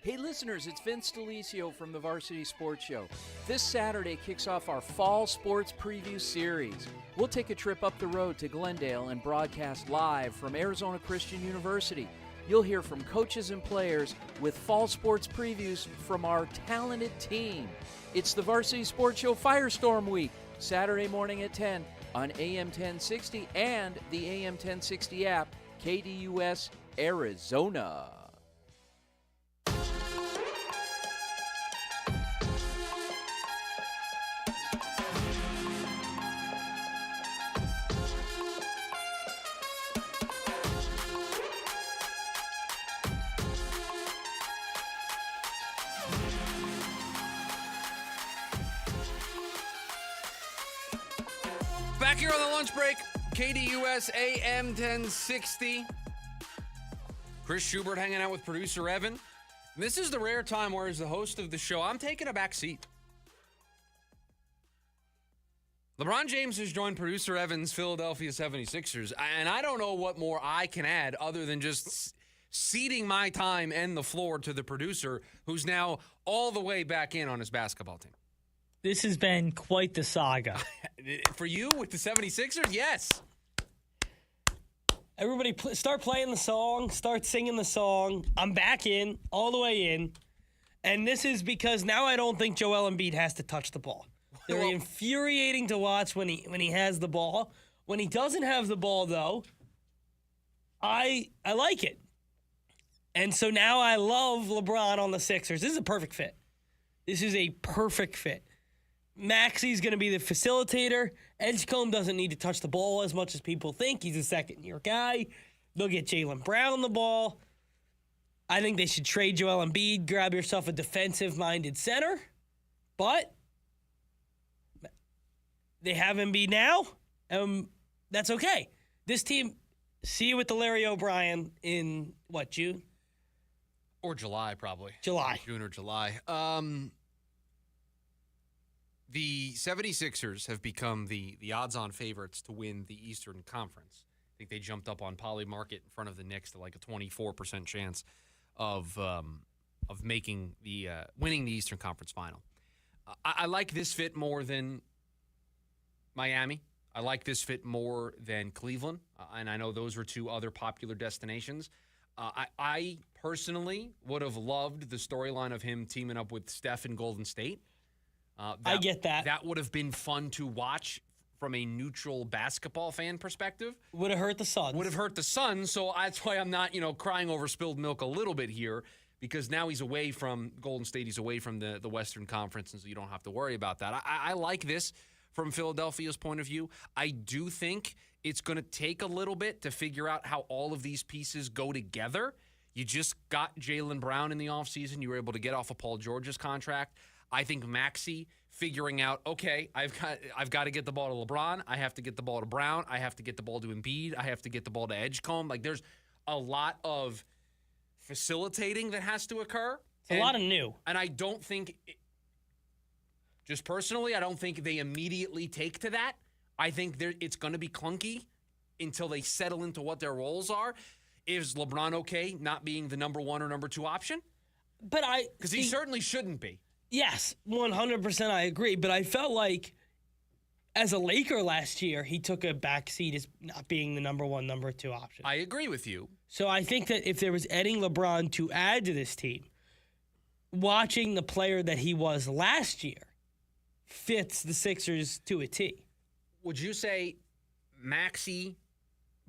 Hey listeners, it's Vince Delisio from the Varsity Sports Show. This Saturday kicks off our Fall Sports Preview Series. We'll take a trip up the road to Glendale and broadcast live from Arizona Christian University. You'll hear from coaches and players with fall sports previews from our talented team. It's the Varsity Sports Show Firestorm Week, Saturday morning at 10 on AM 1060 and the AM 1060 app, KDUS Arizona. Back here on the lunch break, KDUS AM 1060. Chris Schubert hanging out with producer Evan. And this is the rare time where, as the host of the show, I'm taking a back seat. LeBron James has joined producer Evan's Philadelphia 76ers, and I don't know what more I can add other than just ceding my time and the floor to the producer, who's now all the way back in on his basketball team. This has been quite the saga. For you with the 76ers, yes. Everybody start playing the song, start singing the song. I'm back in, all the way in. And this is because now I don't think Joel Embiid has to touch the ball. They're infuriating to watch when he has the ball. When he doesn't have the ball, though, I like it. And so now I love LeBron on the Sixers. This is a perfect fit. This is a perfect fit. Maxi's going to be the facilitator. Edgecombe doesn't need to touch the ball as much as people think. He's a second-year guy. They'll get Jaylen Brown the ball. I think they should trade Joel Embiid, grab yourself a defensive-minded center. But they have Embiid now. That's okay. This team, see you with the Larry O'Brien in, June? Or July, probably. July. June or July. The 76ers have become the odds-on favorites to win the Eastern Conference. I think they jumped up on Polymarket in front of the Knicks to like a 24% chance of making winning the Eastern Conference final. I like this fit more than Miami. I like this fit more than Cleveland, and I know those were two other popular destinations. I personally would have loved the storyline of him teaming up with Steph in Golden State. I get that. That would have been fun to watch from a neutral basketball fan perspective. Would have hurt the Suns. Would have hurt the Suns, so that's why I'm not, crying over spilled milk a little bit here, because now he's away from Golden State. He's away from the Western Conference, and so you don't have to worry about that. I like this from Philadelphia's point of view. I do think it's going to take a little bit to figure out how all of these pieces go together. You just got Jaylen Brown in the offseason. You were able to get off of Paul George's contract. I think Maxey figuring out, okay, I've got to get the ball to LeBron. I have to get the ball to Brown. I have to get the ball to Embiid. I have to get the ball to Edgecombe. Like, there's a lot of facilitating that has to occur. It's a lot of new. And I don't think, just personally, I don't think they immediately take to that. I think it's going to be clunky until they settle into what their roles are. Is LeBron okay not being the number one or number two option? Because he certainly shouldn't be. Yes, 100% I agree. But I felt like as a Laker last year, he took a back seat as not being the number one, number two option. I agree with you. So I think that if there was any LeBron to add to this team, watching the player that he was last year fits the Sixers to a T. Would you say Maxey,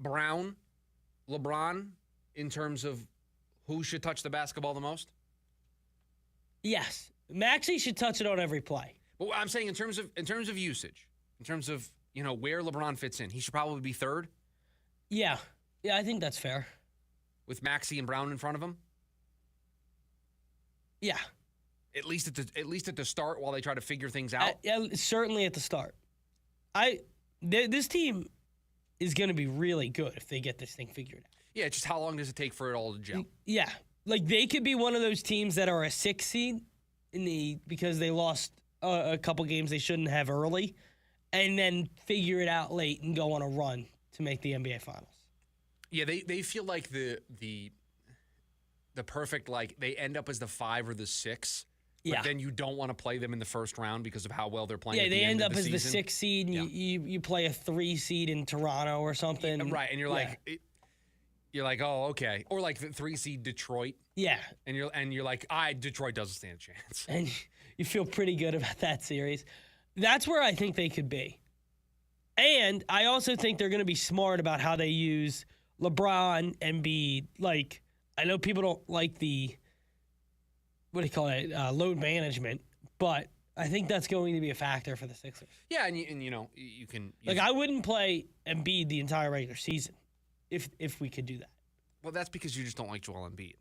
Brown, LeBron in terms of who should touch the basketball the most? Yes. Maxey should touch it on every play. But I'm saying in terms of usage, in terms of, where LeBron fits in, he should probably be third. Yeah. Yeah, I think that's fair. With Maxey and Brown in front of him? Yeah. At least at the start while they try to figure things out? Yeah, certainly at the start. This team is going to be really good if they get this thing figured out. Yeah, just how long does it take for it all to gel? Yeah. Like, they could be one of those teams that are a 6 seed because they lost a couple games they shouldn't have early, and then figure it out late and go on a run to make the NBA Finals. Yeah, they feel like the perfect, like, they end up as the 5 or the 6. But then you don't want to play them in the first round because of how well they're playing. Yeah, at the they end up of as the the season. 6 seed, and you play a 3 seed in Toronto or something. Yeah, right, and you're like, oh, okay, or like the 3 seed Detroit. Yeah, and you're like, Detroit doesn't stand a chance, and you feel pretty good about that series. That's where I think they could be, and I also think they're going to be smart about how they use LeBron and Embiid. Like, I know people don't like the load management, but I think that's going to be a factor for the Sixers. Yeah, and you can I wouldn't play Embiid the entire regular season if we could do that. Well, that's because you just don't like Joel Embiid.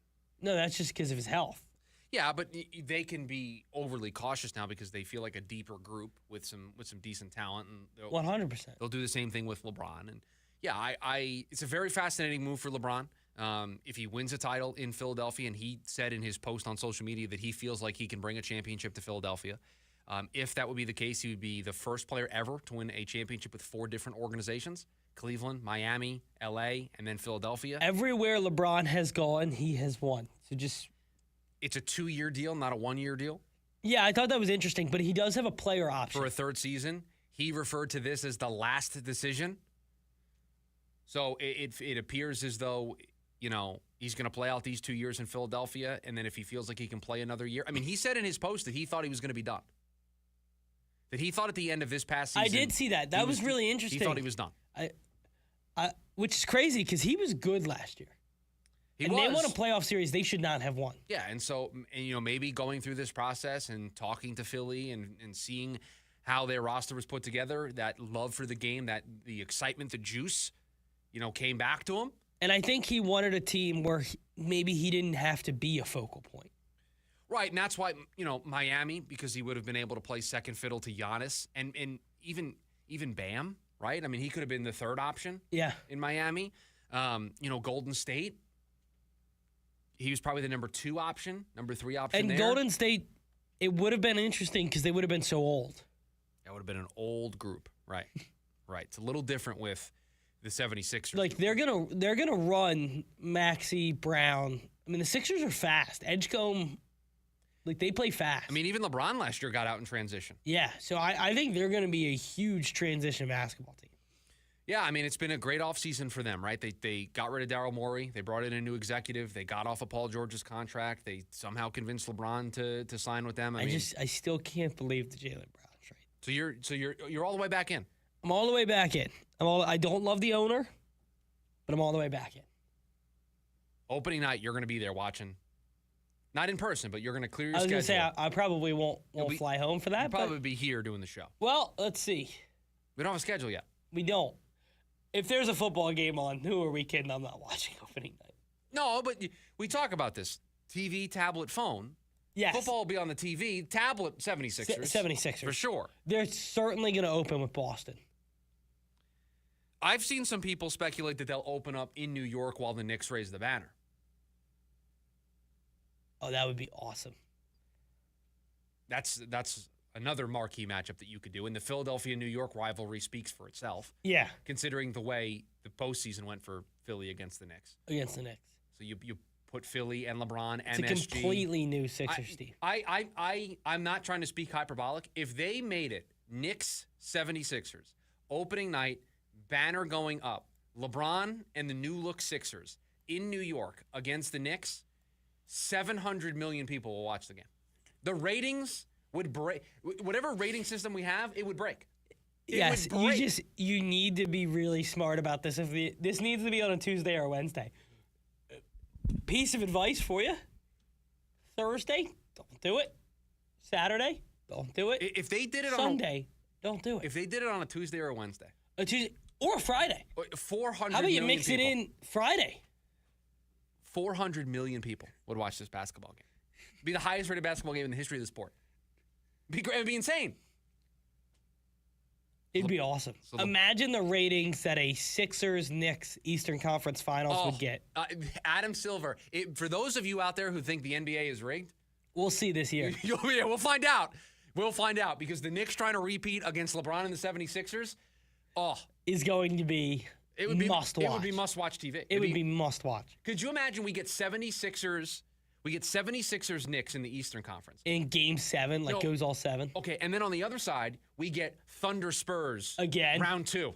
No, that's just because of his health. Yeah, but they can be overly cautious now because they feel like a deeper group with some decent talent, and 100%. They'll do the same thing with LeBron, and yeah, it's a very fascinating move for LeBron. If he wins a title in Philadelphia, and he said in his post on social media that he feels like he can bring a championship to Philadelphia. If that would be the case, he would be the first player ever to win a championship with 4 different organizations: Cleveland, Miami, LA, and then Philadelphia. Everywhere LeBron has gone, he has won. So it's a 2-year deal, not a 1-year deal. Yeah, I thought that was interesting, but he does have a player option. For a 3rd season. He referred to this as the last decision. So it appears as though, he's going to play out these 2 years in Philadelphia, and then if he feels like he can play another year. I mean, he said in his post that he thought he was going to be done. That he thought at the end of this past season. I did see that. That was really interesting. He thought he was done. Which is crazy because he was good last year. They won a playoff series they should not have won. Yeah, and so, maybe going through this process and talking to Philly and seeing how their roster was put together, that love for the game, that the excitement, the juice, came back to him. And I think he wanted a team where maybe he didn't have to be a focal point. Right, and that's why, Miami, because he would have been able to play second fiddle to Giannis and even Bam, right? I mean, he could have been the third option in Miami. Golden State, he was probably the number 2 option, number 3 option and there. Golden State, it would have been interesting because they would have been so old. That would have been an old group, right? Right. It's a little different with the 76ers. Like, they're gonna run Maxey, Brown. I mean, the Sixers are fast. Edgecombe, they play fast. I mean, even LeBron last year got out in transition. Yeah, so I think they're going to be a huge transition basketball team. Yeah, I mean, it's been a great offseason for them, right? They got rid of Daryl Morey. They brought in a new executive. They got off of Paul George's contract. They somehow convinced LeBron to sign with them. I still can't believe the Jaylen Brown trade. So you're all the way back in. I'm all the way back in. I don't love the owner, but I'm all the way back in. Opening night, you're going to be there watching. Not in person, but you're going to clear your schedule. I was going to say, I probably won't fly home for that. You'll probably be here doing the show. Well, let's see. We don't have a schedule yet. We don't. If there's a football game on, who are we kidding? I'm not watching opening night. No, but we talk about this. TV, tablet, phone. Yes. Football will be on the TV. Tablet, 76ers. 76ers. For sure. They're certainly going to open with Boston. I've seen some people speculate that they'll open up in New York while the Knicks raise the banner. Oh, that would be awesome. That's another marquee matchup that you could do. And the Philadelphia-New York rivalry speaks for itself. Yeah. Considering the way the postseason went for Philly against the Knicks. So you put Philly and LeBron, it's MSG. It's a completely new Sixers team. I'm not trying to speak hyperbolic. If they made it Knicks 76ers, opening night, banner going up, LeBron and the new look Sixers in New York against the Knicks, 700 million people will watch the game. The ratings would break. Whatever rating system we have, it would break. Yes, you need to be really smart about this. This needs to be on a Tuesday or Wednesday. Piece of advice for you: Thursday, don't do it. Saturday, don't do it. If they did it Sunday, don't do it. If they did it on a Tuesday or a Wednesday, a Tuesday or a Friday, 400. How about you mix people. it in Friday? 400 million people would watch this basketball game. It'd be the highest rated basketball game in the history of the sport. It'd be insane. It'd be awesome. Imagine the ratings that a Sixers-Knicks Eastern Conference Finals would get. Adam Silver. For those of you out there who think the NBA is rigged, we'll see this year. We'll find out. We'll find out because the Knicks trying to repeat against LeBron and the 76ers, is going to be must-watch. It would be must-watch TV. It would be must-watch. Could you imagine we get 76ers Knicks in the Eastern Conference. In Game 7, goes all 7. Okay, and then on the other side, we get Thunder Spurs. Again. Round 2.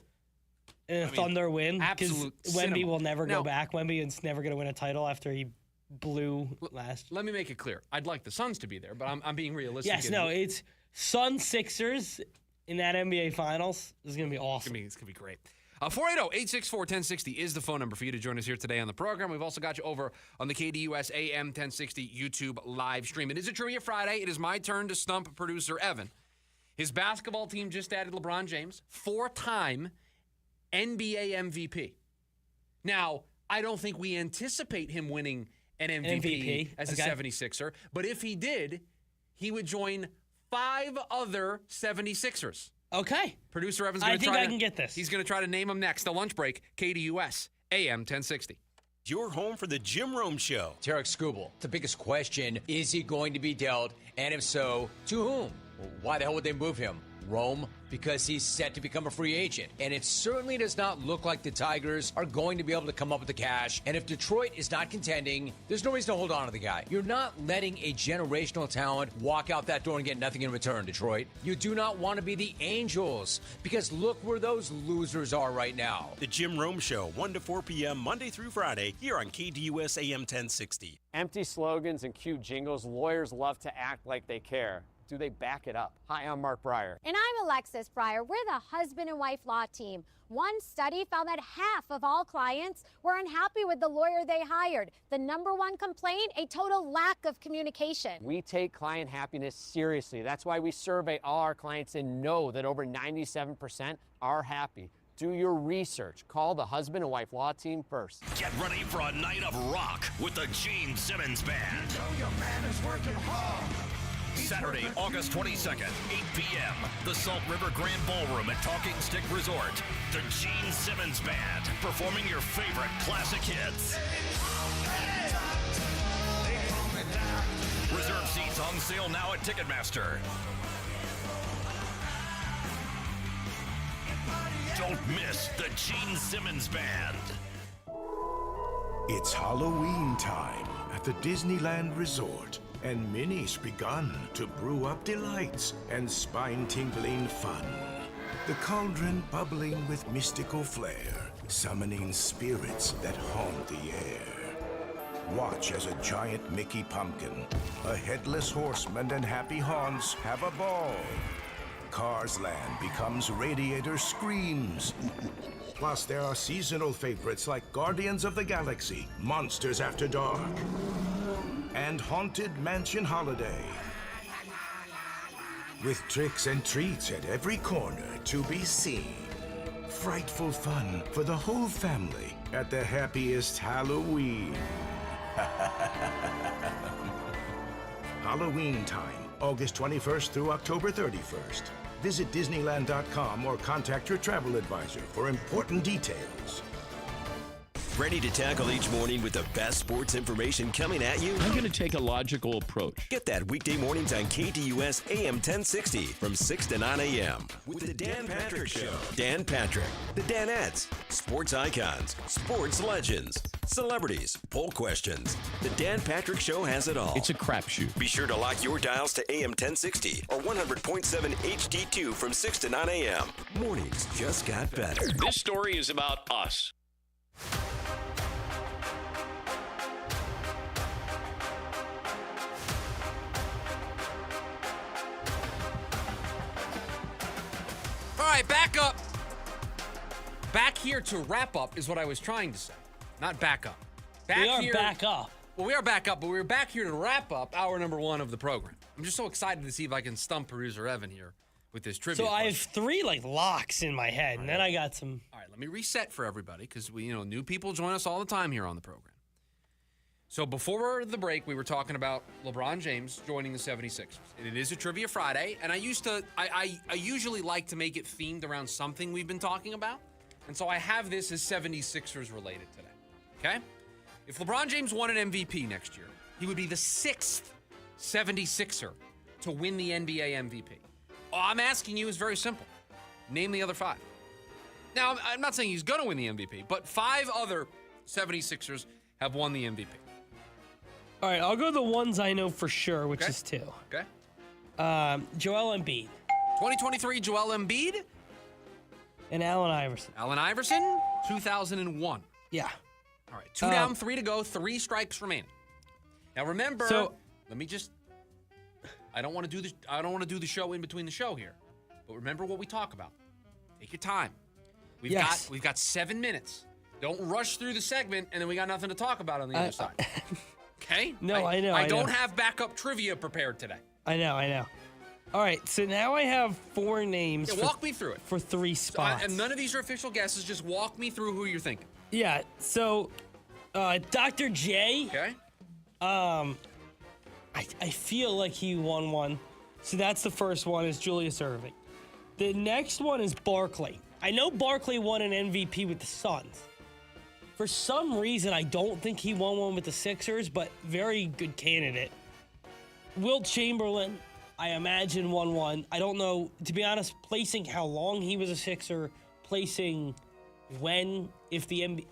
And Thunder win. Absolute Wemby will never go back. Wemby is never going to win a title after he blew last. Let me make it clear. I'd like the Suns to be there, but I'm being realistic. Yes, it's Suns Sixers in that NBA Finals. This is going to be awesome. It's going to be great. 480-864-1060 is the phone number for you to join us here today on the program. We've also got you over on the KDUS AM 1060 YouTube live stream. It is a Trivia Friday. It is my turn to stump producer Evan. His basketball team just added LeBron James, 4-time NBA MVP. Now, I don't think we anticipate him winning an MVP as a 76er, but if he did, he would join 5 other 76ers. Okay. Producer Evan's going to try I can get this. He's going to try to name them next. The lunch break, KDUS AM 1060. Your home for the Jim Rome Show. Tarek Skubal, the biggest question, is he going to be dealt? And if so, to whom? Why the hell would they move him? Rome? Because he's set to become a free agent. And it certainly does not look like the Tigers are going to be able to come up with the cash. And if Detroit is not contending, there's no reason to hold on to the guy. You're not letting a generational talent walk out that door and get nothing in return, Detroit. You do not want to be the Angels, because look where those losers are right now. The Jim Rome Show, 1 to 4 p.m. Monday through Friday, here on KDUS AM 1060. Empty slogans and cute jingles, lawyers love to act like they care. Do they back it up? Hi, I'm Mark Breyer. And I'm Alexis Breyer. We're the husband and wife law team. One study found that half of all clients were unhappy with the lawyer they hired. The number one complaint, a total lack of communication. We take client happiness seriously. That's why we survey all our clients and know that over 97% are happy. Do your research. Call the husband and wife law team first. Get ready for a night of rock with the Gene Simmons Band. You know your man is working hard. Saturday, August 22nd, 8 p.m. The Salt River Grand Ballroom at Talking Stick Resort. The Gene Simmons Band performing your favorite classic hits. Reserve seats on sale now at Ticketmaster. Don't miss the Gene Simmons Band. It's Halloween time at the Disneyland Resort, and Minnie's begun to brew up delights and spine-tingling fun. The cauldron bubbling with mystical flair, summoning spirits that haunt the air. Watch as a giant Mickey pumpkin, a headless horseman, and happy Haunts have a ball. Cars Land becomes Radiator Screams. Plus, there are seasonal favorites like Guardians of the Galaxy, Monsters After Dark, and Haunted Mansion Holiday. With tricks and treats at every corner to be seen. Frightful fun for the whole family at the happiest Halloween. Halloween time, August 21st through October 31st. Visit Disneyland.com or contact your travel advisor for important details. Ready to tackle each morning with the best sports information coming at you? I'm going to take a logical approach. Get that weekday mornings on KDUS AM 1060 from 6 to 9 a.m. with the Dan Patrick Show. Dan Patrick, the Danettes, sports icons, sports legends, celebrities, poll questions. The Dan Patrick Show has it all. It's a crapshoot. Be sure to lock your dials to AM 1060 or 100.7 HD2 from 6 to 9 a.m. Mornings just got better. This story is about us. All right, back up. Back here to wrap up is what I was trying to say. Not back up. We are back up. Well, we are back up, but we were back here to wrap up hour number one of the program. I'm just so excited to see if I can stump producer Evan here with this trivia. So I have three locks in my head, and then I got some. All right, let me reset for everybody because we, new people join us all the time here on the program. So before the break, we were talking about LeBron James joining the 76ers. And it is a Trivia Friday, and I usually like to make it themed around something we've been talking about. And so I have this as 76ers related today. Okay? If LeBron James won an MVP next year, he would be the 6th 76er to win the NBA MVP. All I'm asking you is very simple. Name the other 5. Now, I'm not saying he's going to win the MVP, but 5 other 76ers have won the MVP. All right, I'll go the ones I know for sure, which is 2. Okay. Joel Embiid. 2023, Joel Embiid. And Allen Iverson. Allen Iverson, 2001. Yeah. All right, 2 down, 3 to go, 3 strikes remaining. Now remember, let me just. I don't want to do the show in between the show here, but remember what we talk about. Take your time. We've got 7 minutes. Don't rush through the segment, and then we got nothing to talk about on the other side. Okay? No, I know. I don't have backup trivia prepared today. I know. All right, so now I have 4 names. Yeah, walk me through it. For 3 spots. And none of these are official guesses. Just walk me through who you're thinking. Yeah, so Dr. J. Okay. I feel like he won one. So that's the first one is Julius Erving. The next one is Barkley. I know Barkley won an MVP with the Suns. For some reason, I don't think he won one with the Sixers, but very good candidate. Wilt Chamberlain, I imagine 1-1. I don't know, to be honest, placing how long he was a Sixer, placing when, if the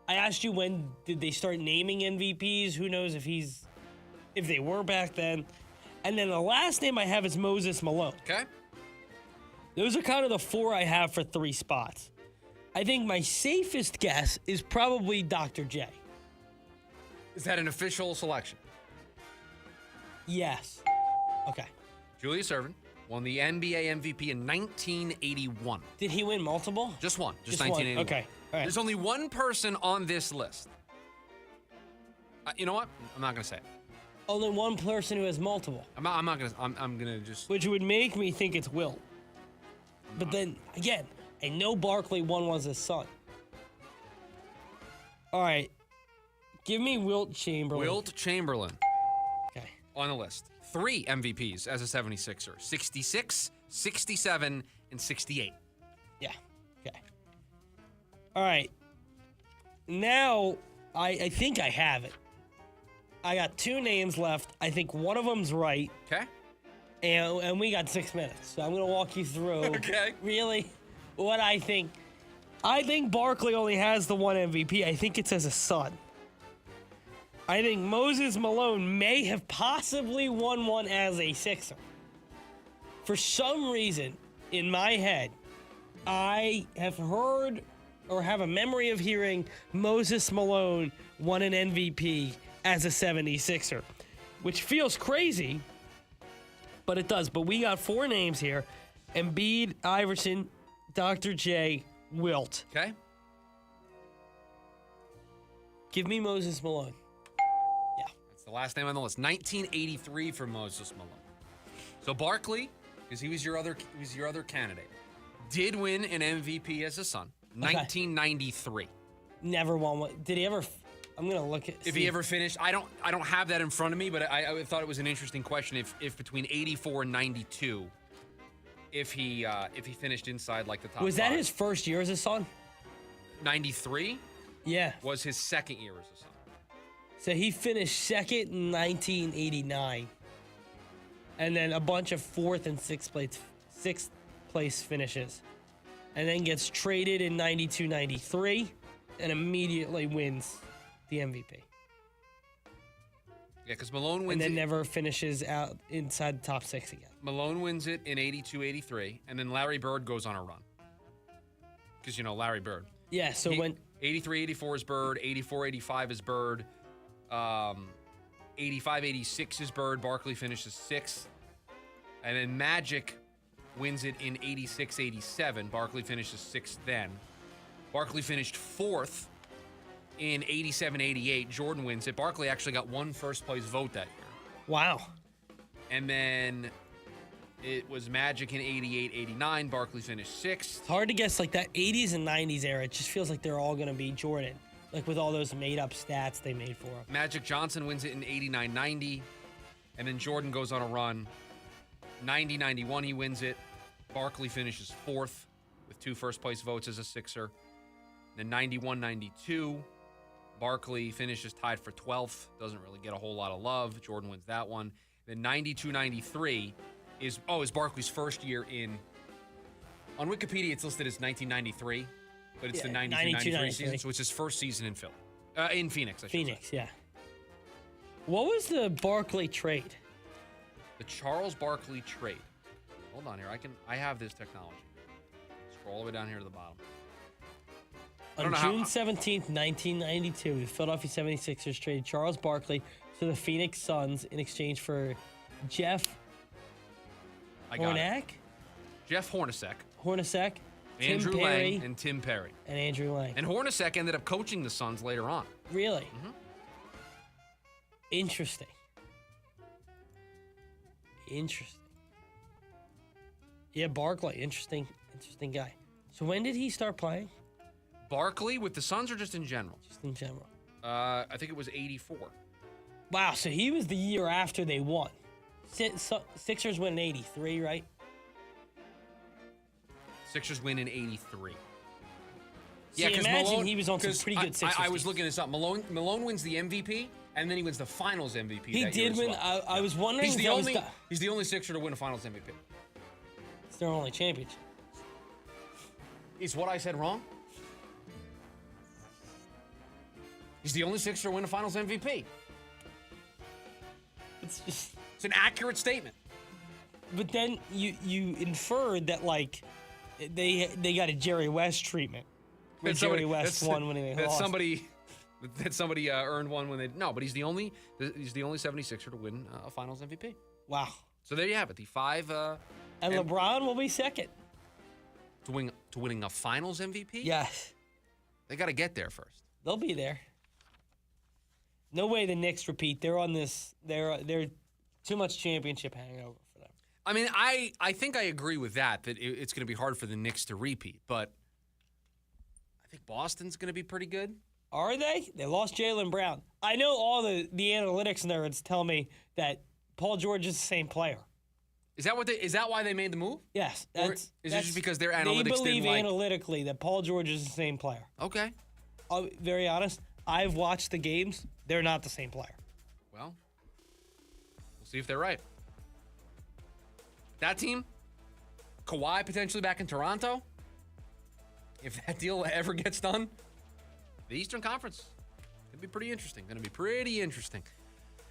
I asked you when did they start naming MVPs. Who knows if they were back then. And then the last name I have is Moses Malone. Okay. Those are kind of the 4 I have for 3 spots. I think my safest guess is probably Dr. J. Is that an official selection? Yes. Okay. Julius Erving won the NBA MVP in 1981. Did he win multiple? Just one. Just one. 1981. Okay. All right. There's only one person on this list. You know what? I'm not going to say it. Only one person who has multiple. I'm not going to. I'm going to just. Which would make me think it's Wilt. But then, again, I know Barkley was his son. All right. Give me Wilt Chamberlain. Wilt Chamberlain. Okay. On the list. 3 MVPs as a 76er. 66, 67, and 68. Yeah. Okay. All right. Now, I think I have it. I got 2 names left. I think one of them's right. Okay. And we got 6 minutes. So I'm going to walk you through. Okay. Really what I think. I think Barkley only has the 1 MVP. I think it's as a son. I think Moses Malone may have possibly won one as a Sixer. For some reason, in my head, I have heard or have a memory of hearing Moses Malone won an MVP as a 76er, which feels crazy, but it does. But we got 4 names here: Embiid, Iverson, Dr. J, Wilt. Okay. Give me Moses Malone. That's the last name on the list. 1983 for Moses Malone. So Barkley, because he was your other candidate, did win an MVP as a son. 1993. Never won one. Did he ever? I'm gonna look at if he ever finished. I don't have that in front of me, but I thought it was an interesting question. If between 84 and 92, if he finished inside like the top. Was that 5. his first year as a son? 93. Yeah. Was his second year as a son. So he finished second in 1989, and then a bunch of 4th and 6th place finishes, and then gets traded in 92-93, and immediately wins the MVP. Yeah, because Malone wins and then it. Never finishes out inside the top 6 again. Malone wins it in 82-83, and then Larry Bird goes on a run. Because, Larry Bird. Yeah, so when 83-84 is Bird, 84-85 is Bird, 85-86 is Bird. Barkley finishes 6th. And then Magic wins it in 86-87. Barkley finishes 6th then. Barkley finished 4th in 87-88. Jordan wins it. Barkley actually got 1 first-place vote that year. Wow. And then it was Magic in 88-89. Barkley finished 6th. It's hard to guess, like that 80s and 90s era. It just feels like they're all going to be Jordan. Like with all those made-up stats they made for him. Magic Johnson wins it in 89-90. And then Jordan goes on a run. 90-91 he wins it. Barkley finishes 4th with 2 first-place votes as a Sixer. Then 91-92, Barkley finishes tied for 12th. Doesn't really get a whole lot of love. Jordan wins that one. Then 92-93 is Barkley's first year in. On Wikipedia, it's listed as 1993, but it's the 92-93 season, so it's his first season in in Phoenix. I should Phoenix, say. yeah. What was the Barkley trade? The Charles Barkley trade. Hold on here. I have this technology. Scroll all the way down here to the bottom. On June 17th, 1992, the Philadelphia 76ers traded Charles Barkley to the Phoenix Suns in exchange for Jeff Hornacek? Jeff Hornacek. Hornacek. Andrew Tim Perry, Lang and Tim Perry. And Andrew Lang. And Hornacek ended up coaching the Suns later on. Really? Mm-hmm. Interesting. Yeah, Barkley, interesting guy. So when did he start playing? Barkley with the Suns or just in general? Just in general. I think it was 84. Wow, so he was the year after they won. Sixers win in 83, right? Sixers win in 83. See, yeah, because Malone, he was on some pretty good Sixers. I was looking this up. Malone wins the MVP and then he wins the Finals MVP. He that year did as win. well. I was wondering He's if the that only. was He's the only Sixer to win a Finals MVP. it's their only championship. Is what I said wrong? He's the only Sixer to win a Finals MVP. It's an accurate statement. But then you inferred that like they got a Jerry West treatment. Where Jerry West won when they lost. Somebody earned one when they no, but he's the only 76er to win a Finals MVP. Wow. So there you have it. The five and LeBron will be second to winning a Finals MVP. Yes. They got to get there first. They'll be there. No way the Knicks repeat. They're on this. They're too much championship hangover for them. I mean, I think I agree with that it's going to be hard for the Knicks to repeat, but I think Boston's going to be pretty good. Are they? They lost Jaylen Brown. I know all the analytics nerds tell me that Paul George is the same player. Is that why they made the move? Yes. Is it just because their analytics they believe didn't analytically that Paul George is the same player. Okay. I'll be very honest. I've watched the games. They're not the same player. Well, we'll see if they're right. That team, Kawhi potentially back in Toronto. If that deal ever gets done, the Eastern Conference could be pretty interesting. Going to be pretty interesting.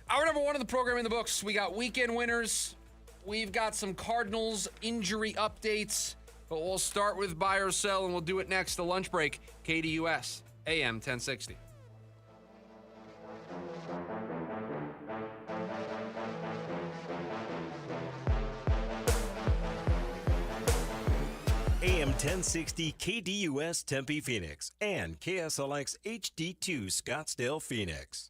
Hour number 1 of the program in the books. We got weekend winners. We've got some Cardinals injury updates. But we'll start with buy or sell, and we'll do it next. The lunch break. KDUS AM 1060. AM 1060 KDUS Tempe Phoenix and KSLX HD2 Scottsdale Phoenix.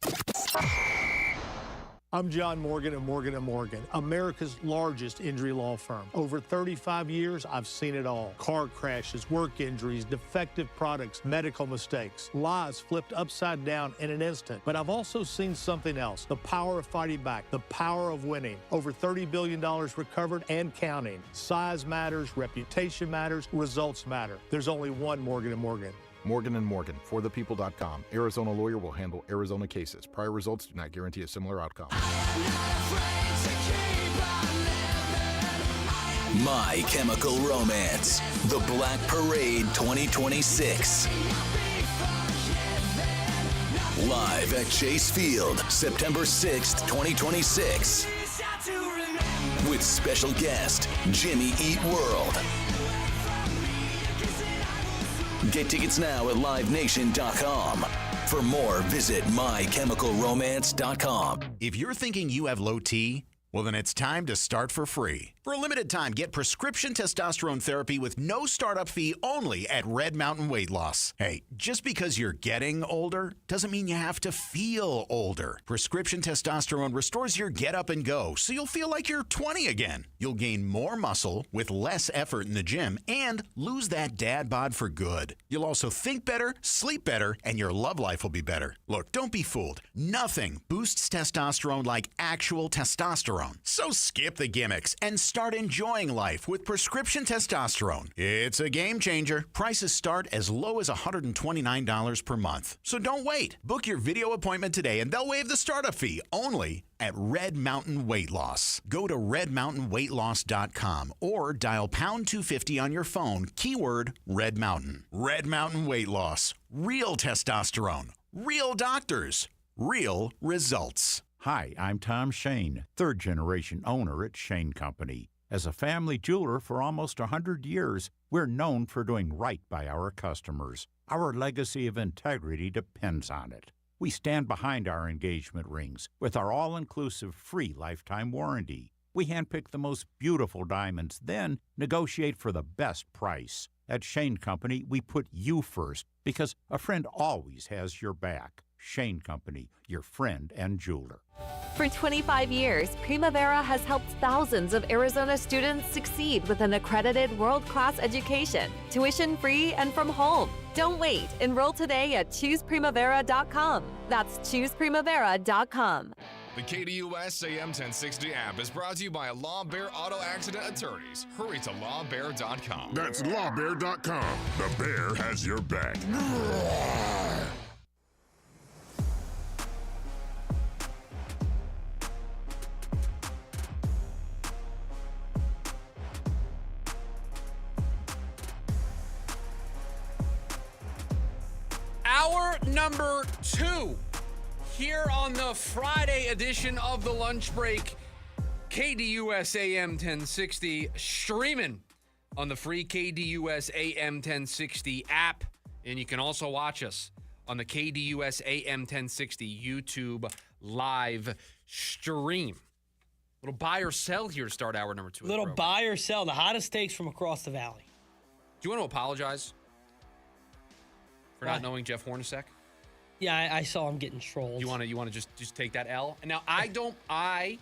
I'm John Morgan of Morgan & Morgan, America's largest injury law firm. Over 35 years, I've seen it all. Car crashes, work injuries, defective products, medical mistakes, lives flipped upside down in an instant. But I've also seen something else, the power of fighting back, the power of winning. Over $30 billion recovered and counting. Size matters, reputation matters, results matter. There's only one Morgan & Morgan. Morgan & Morgan, forthepeople.com. Arizona lawyer will handle Arizona cases. Prior results do not guarantee a similar outcome. My Chemical Romance, The Black Parade 2026. Live at Chase Field, September 6th, 2026. With special guest, Jimmy Eat World. Get tickets now at livenation.com. For more, visit mychemicalromance.com. If you're thinking you have low T, well, then it's time to start for free. For a limited time, get prescription testosterone therapy with no startup fee only at Red Mountain Weight Loss. Hey, just because you're getting older doesn't mean you have to feel older. Prescription testosterone restores your get up and go, so you'll feel like you're 20 again. You'll gain more muscle with less effort in the gym and lose that dad bod for good. You'll also think better, sleep better, and your love life will be better. Look, don't be fooled. Nothing boosts testosterone like actual testosterone. So skip the gimmicks and start enjoying life with prescription testosterone. It's a game changer. Prices start as low as $129 per month. So don't wait. Book your video appointment today and they'll waive the startup fee only at Red Mountain Weight Loss. Go to redmountainweightloss.com or dial pound 250 on your phone, keyword Red Mountain. Red Mountain Weight Loss. Real testosterone. Real doctors. Real results. Hi, I'm Tom Shane, third-generation owner at Shane Company. As a family jeweler for almost 100 years, we're known for doing right by our customers. Our legacy of integrity depends on it. We stand behind our engagement rings with our all-inclusive free lifetime warranty. We handpick the most beautiful diamonds, then negotiate for the best price. At Shane Company, we put you first because a friend always has your back. Shane Company, your friend and jeweler. For 25 years, Primavera has helped thousands of Arizona students succeed with an accredited world-class education, tuition-free and from home. Don't wait. Enroll today at chooseprimavera.com. That's chooseprimavera.com. The KDUS AM 1060 app is brought to you by Law Bear Auto Accident Attorneys. Hurry to lawbear.com. That's lawbear.com. The bear has your back. Hour number 2 here on the Friday edition of the Lunch Break. KDUS AM 1060 streaming on the free KDUS AM 1060 app. And you can also watch us on the KDUS AM 1060 YouTube live stream. Little buy or sell here to start hour number 2. Little buy or sell, the hottest takes from across the valley. Do you want to apologize for not knowing Jeff Hornacek? Yeah, I saw him getting trolled. You want to just take that L? And now I,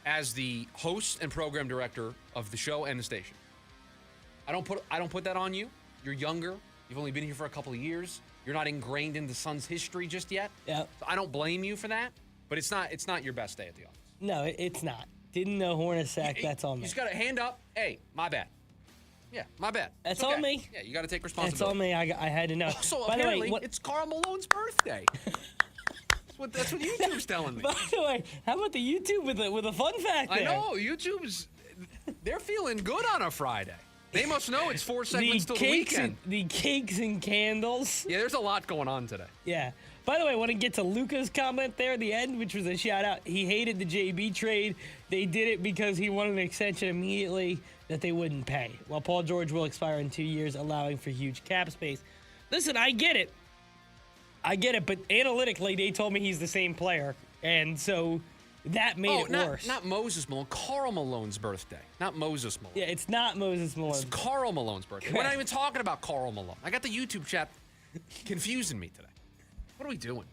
as the host and program director of the show and the station, I don't put that on you. You're younger. You've only been here for a couple of years. You're not ingrained in the Suns' history just yet. Yeah. So I don't blame you for that. But it's not your best day at the office. No, it's not. Didn't know Hornacek. That's on me. You just got to hand up. Hey, my bad. Yeah, my bad. That's okay. on me. Yeah, you got to take responsibility. That's on me. I had to know. Also, By apparently, the way, it's Karl Malone's birthday. That's what YouTube's telling me. By the way, how about the YouTube with a fun fact there? I know. They're feeling good on a Friday. They must know it's 4 segments till the weekend. The cakes and candles. Yeah, there's a lot going on today. Yeah. By the way, I want to get to Luca's comment there at the end, which was a shout-out. He hated the JB trade. They did it because he wanted an extension immediately that they wouldn't pay. While Paul George will expire in 2 years, allowing for huge cap space. Listen, I get it. But analytically, they told me he's the same player. And so that made it worse. Not Moses Malone. Karl Malone's birthday. Not Moses Malone. Yeah, it's not Moses Malone. It's Karl Malone's birthday. We're not even talking about Karl Malone. I got the YouTube chat confusing me today. What are we doing?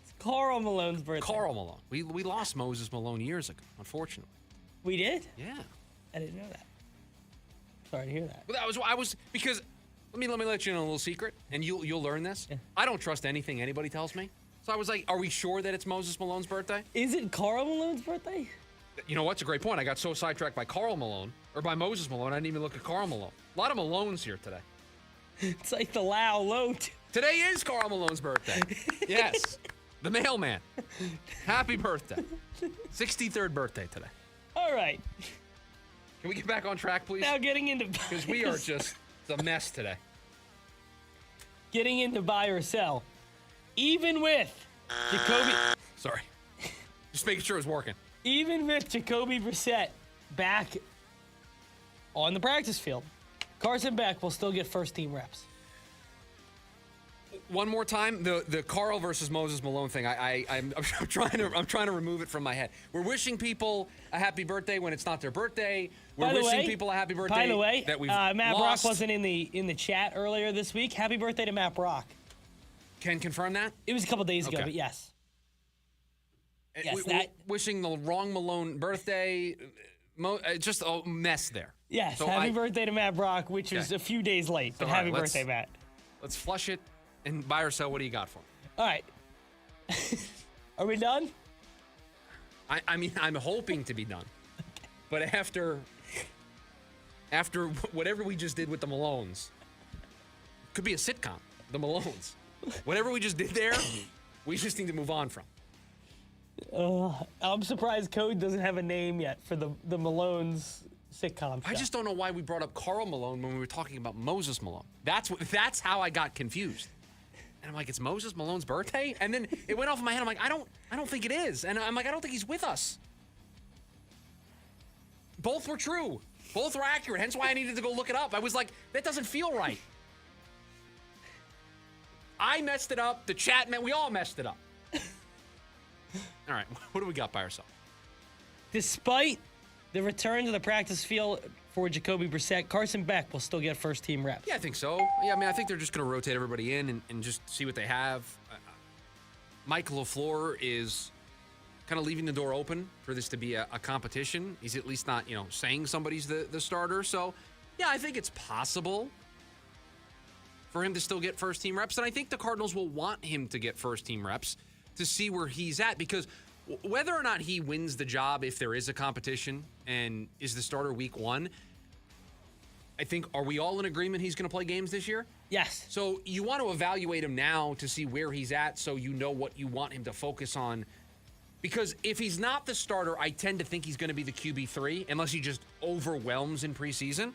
It's Karl Malone's birthday. Karl Malone. We lost Moses Malone years ago, unfortunately. We did? Yeah. I didn't know that. Sorry to hear that. Well, I was because let me let you know a little secret, and you'll learn this. Yeah. I don't trust anything anybody tells me. So I was like, are we sure that it's Moses Malone's birthday? Is it Karl Malone's birthday? You know what's a great point? I got so sidetracked by Karl Malone or by Moses Malone, I didn't even look at Karl Malone. A lot of Malones here today. It's like the Lau Low. Today is Karl Malone's birthday. Yes. The mailman. Happy birthday. 63rd birthday today. All right. Can we get back on track, please? Now getting into... Because we are just a mess today. Getting into buy or sell. Even with Jacoby... Sorry. Just making sure it's working. Even with Jacoby Brissett back on the practice field, Carson Beck will still get first-team reps. One more time, the Karl versus Moses Malone thing. I'm trying to remove it from my head. We're wishing people a happy birthday when it's not their birthday. We're wishing people a happy birthday. By the way, that we've Matt lost. Brock wasn't in the chat earlier this week. Happy birthday to Matt Brock. Can confirm that? It was a couple days ago, but yes. Yes, wishing the wrong Malone birthday. Just a mess there. Yes, so happy birthday to Matt Brock, which was a few days late, but happy birthday, Matt. Let's flush it and buy or sell. What do you got for me? All right. Are we done? I mean, I'm hoping to be done. But after whatever we just did with the Malones, could be a sitcom, the Malones. Whatever we just did there, we just need to move on from. I'm surprised Code doesn't have a name yet for the Malones sitcom show. I just don't know why we brought up Karl Malone when we were talking about Moses Malone. That's how I got confused. And I'm like, it's Moses Malone's birthday? And then it went off in my head. I'm like, I don't think it is. And I'm like, I don't think he's with us. Both were true. Both were accurate. Hence why I needed to go look it up. I was like, that doesn't feel right. I messed it up. The chat, we all messed it up. All right, what do we got by ourselves? Despite the return to the practice field for Jacoby Brissett, Carson Beck will still get first-team reps. Yeah, I think so. Yeah, I mean, I think they're just going to rotate everybody in and just see what they have. Mike LaFleur is kind of leaving the door open for this to be a competition. He's at least not, saying somebody's the starter. So, yeah, I think it's possible for him to still get first-team reps. And I think the Cardinals will want him to get first-team reps to see where he's at, because whether or not he wins the job, if there is a competition and is the starter week 1, I think, are we all in agreement he's going to play games this year? Yes. So you want to evaluate him now to see where he's at so you know what you want him to focus on. Because if he's not the starter, I tend to think he's going to be the QB3 unless he just overwhelms in preseason.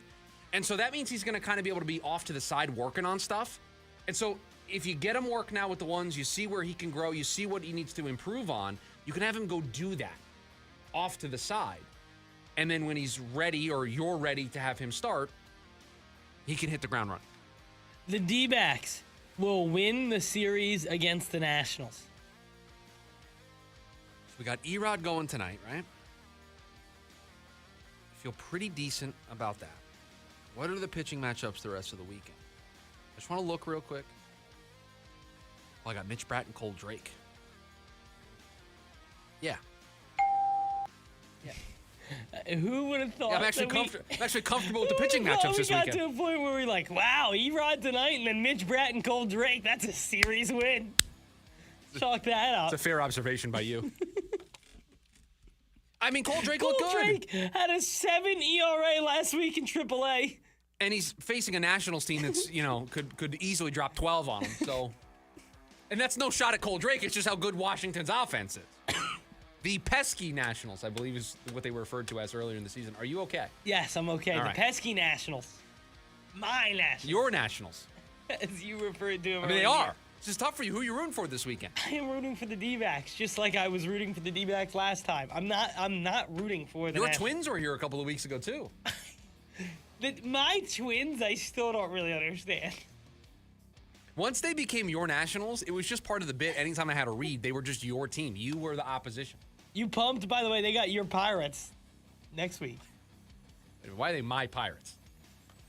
And so that means he's going to kind of be able to be off to the side working on stuff. And so if you get him work now with the ones, you see where he can grow, you see what he needs to improve on, you can have him go do that off to the side. And then when he's ready or you're ready to have him start, he can hit the ground running. The D-backs will win the series against the Nationals. So we got Erod going tonight, right? I feel pretty decent about that. What are the pitching matchups the rest of the weekend? I just want to look real quick. Well, I got Mitch Bratt and Cole Drake. Yeah. Who would have thought? Yeah, I'm actually comfortable with the pitching matchups this weekend. We got to a point where we're like, wow, Erod tonight and then Mitch Bratt and Cole Drake. That's a series win. Chalk that up. It's a fair observation by you. I mean, Cole Drake looked good. Cole Drake had a 7 ERA last week in AAA. And he's facing a Nationals team that's, could easily drop 12 on him. So, and that's no shot at Cole Drake. It's just how good Washington's offense is. The pesky Nationals, I believe, is what they were referred to as earlier in the season. Are you okay? Yes, I'm okay. All the right. pesky Nationals. My Nationals. Your Nationals. As you referred to them I mean, they earlier. are. It's just tough for you. Who are you rooting for this weekend? I am rooting for the D-backs, just like I was rooting for the D-backs last time. I'm not rooting for the Your Nationals. Twins were here a couple of weeks ago, too. My Twins, I still don't really understand. Once they became your Nationals, it was just part of the bit. Anytime I had a read, they were just your team. You were the opposition. You pumped, by the way, they got your Pirates next week. Why are they my Pirates?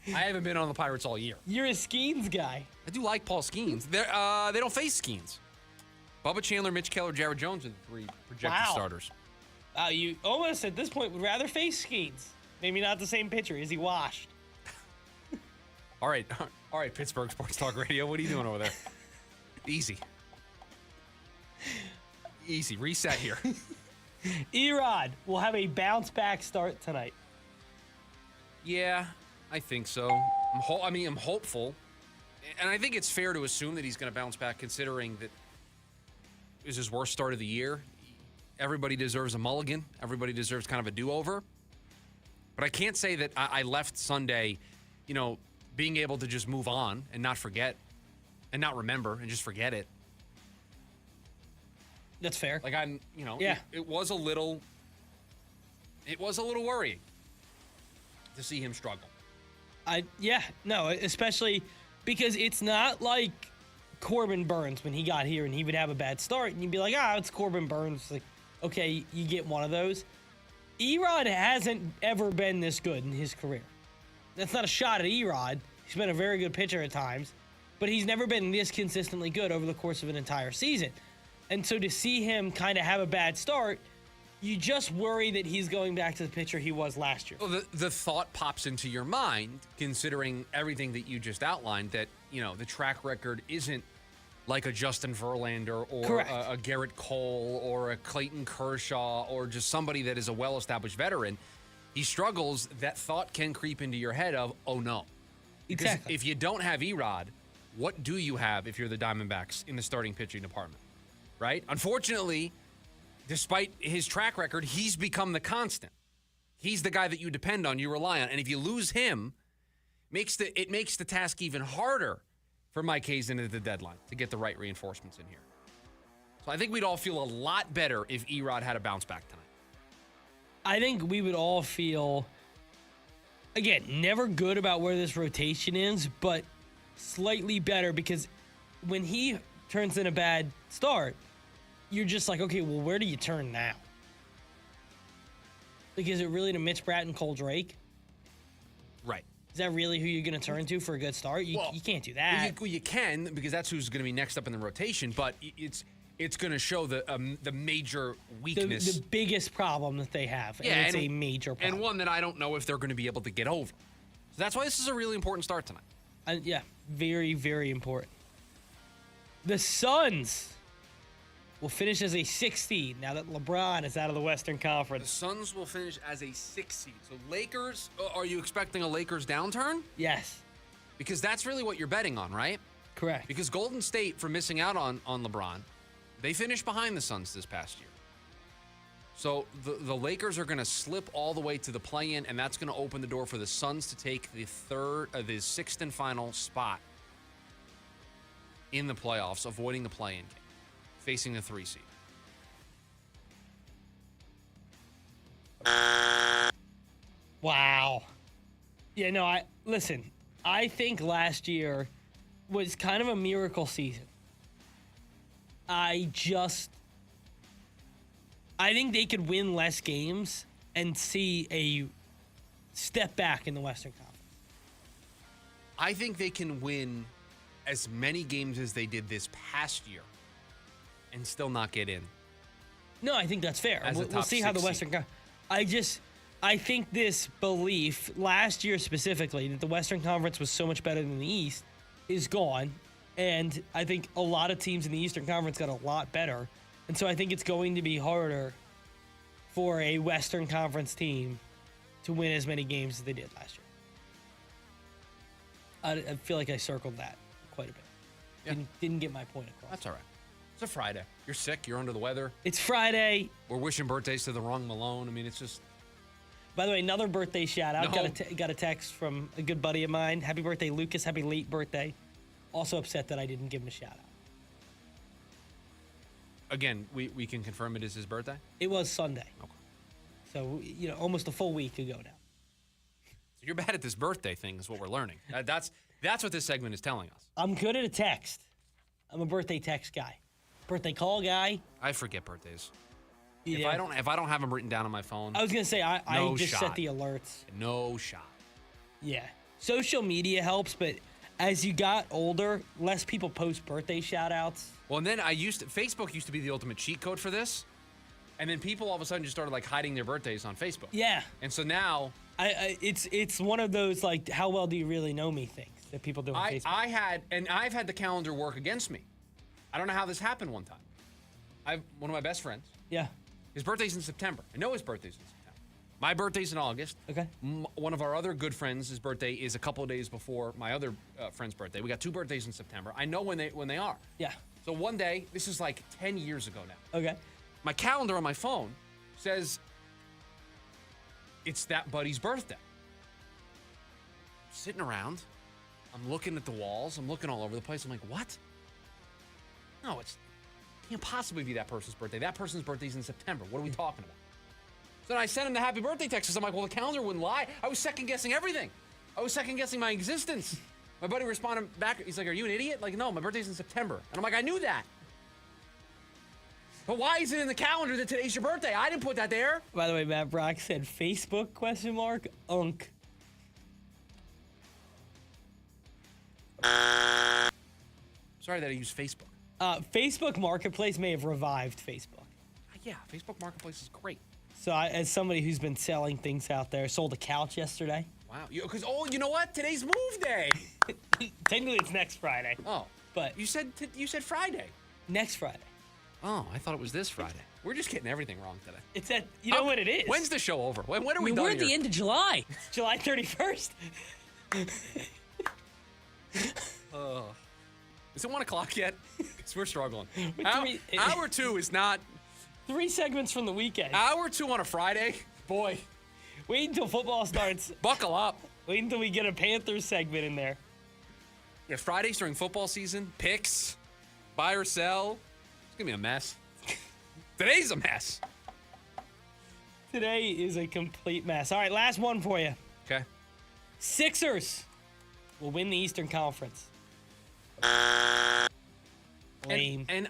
I haven't been on the Pirates all year. You're a Skeens guy. I do like Paul Skeens. They don't face Skeens. Bubba Chandler, Mitch Keller, Jared Jones are the 3 projected starters. Wow, you almost at this point would rather face Skeens. Maybe not the same pitcher. Is he washed? All right, Pittsburgh Sports Talk Radio. What are you doing over there? Easy. Reset here. Erod will have a bounce-back start tonight. Yeah, I think so. I'm hopeful. And I think it's fair to assume that he's going to bounce back considering that it was his worst start of the year. Everybody deserves a mulligan. Everybody deserves kind of a do-over. But I can't say that I left Sunday, being able to just move on and not forget and not remember and just forget it. That's fair. Like it was a little worrying to see him struggle. Especially because it's not like Corbin Burns when he got here and he would have a bad start and you'd be like, it's Corbin Burns. Like, okay, you get one of those. Erod hasn't ever been this good in his career. That's not a shot at Erod. He's been a very good pitcher at times, but he's never been this consistently good over the course of an entire season. And so to see him kind of have a bad start, you just worry that he's going back to the pitcher he was last year. Well, the thought pops into your mind, considering everything that you just outlined, that, the track record isn't like a Justin Verlander or a Garrett Cole or a Clayton Kershaw or just somebody that is a well-established veteran. He struggles. That thought can creep into your head of, oh, no. Because exactly. If you don't have Erod, what do you have if you're the Diamondbacks in the starting pitching department? Right? Unfortunately, despite his track record, he's become the constant. He's the guy that you depend on, you rely on. And if you lose him, it makes the task even harder for Mike Hazen at the deadline to get the right reinforcements in here. So I think we'd all feel a lot better if Erod had a bounce back tonight. I think we would all feel, again, never good about where this rotation is, but slightly better because when he turns in a bad start, you're just like, okay, well, where do you turn now? Like, is it really to Mitch Bratt and Cole Drake? Right. Is that really who you're going to turn to for a good start? You can't do that. Well, you can, because that's who's going to be next up in the rotation, but it's going to show the major weakness. The biggest problem that they have, and it's a major problem. And one that I don't know if they're going to be able to get over. So that's why this is a really important start tonight. Very, very important. The Suns will finish as a 6 seed now that LeBron is out of the Western Conference. The Suns will finish as a 6 seed. So Lakers, are you expecting a Lakers downturn? Yes. Because that's really what you're betting on, right? Correct. Because Golden State, for missing out on LeBron, they finished behind the Suns this past year. So the Lakers are going to slip all the way to the play-in, and that's going to open the door for the Suns to take the sixth and final spot in the playoffs, avoiding the play-in game, facing the 3 seed. Wow. Yeah, no, I think last year was kind of a miracle season. I think they could win less games and see a step back in the Western Conference. I think they can win as many games as they did this past year and still not get in. No, I think that's fair. We'll see how the Western Conference. I think this belief last year specifically that the Western Conference was so much better than the East is gone. And I think a lot of teams in the Eastern Conference got a lot better. And so I think it's going to be harder for a Western Conference team to win as many games as they did last year. I feel like I circled that quite a bit. Yeah. Didn't get my point across. That's all right. It's a Friday. You're sick. You're under the weather. It's Friday. We're wishing birthdays to the wrong Malone. I mean, it's just... By the way, another birthday shout out. No. Got a text from a good buddy of mine. Happy birthday, Lucas. Happy late birthday. Also upset that I didn't give him a shout out. Again, we can confirm it is his birthday? It was Sunday. Okay. So, almost a full week ago now. So you're bad at this birthday thing is what we're learning. That's what this segment is telling us. I'm good at a text. I'm a birthday text guy. Birthday call guy. I forget birthdays. Yeah. If I don't have them written down on my phone. I was going to say, I just shot. set the alerts. No shot. Yeah. Social media helps, but as you got older, less people post birthday shout outs. Well, and then Facebook used to be the ultimate cheat code for this. And then people all of a sudden just started like hiding their birthdays on Facebook. Yeah. And so now it's one of those like how well do you really know me things that people do on Facebook. I've had the calendar work against me. I don't know how this happened one time. One of my best friends. Yeah. His birthday's in September. I know his birthday's in September. My birthday's in August. Okay. One of our other good friends, his birthday is a couple of days before my other friend's birthday. We got 2 birthdays in September. I know when they are. Yeah. So one day, this is like 10 years ago now. Okay. My calendar on my phone says it's that buddy's birthday. Sitting around, I'm looking at the walls, I'm looking all over the place. I'm like, what? No, it can't possibly be that person's birthday. That person's birthday's in September. What are we talking about? So then I sent him the happy birthday text because I'm like, well, the calendar wouldn't lie. I was second guessing everything. I was second guessing my existence. My buddy responded back. He's like, are you an idiot? Like, no, my birthday's in September. And I'm like, I knew that. But why is it in the calendar that today's your birthday? I didn't put that there. By the way, Matt Brock said Facebook ? Unk. Sorry that I use Facebook. Facebook Marketplace may have revived Facebook. Yeah, Facebook Marketplace is great. So as somebody who's been selling things out there, sold a couch yesterday. Wow. Because, you know what? Today's move day. Technically, it's next Friday. Oh. But you said Friday. Next Friday. Oh, I thought it was this Friday. We're just getting everything wrong today. It's that, you know what it is. When's the show over? When are we done We're at the here? end of July. It's July 31st. Is it 1 o'clock yet? Because we're struggling. Three- Hour 2 is not... 3 segments from the weekend. Hour 2 on a Friday? Boy. Wait until football starts. Buckle up. Wait until we get a Panthers segment in there. Yeah, Fridays during football season, picks, buy or sell. It's going to be a mess. Today's a mess. Today is a complete mess. All right, last one for you. Okay. Sixers will win the Eastern Conference. Lame. And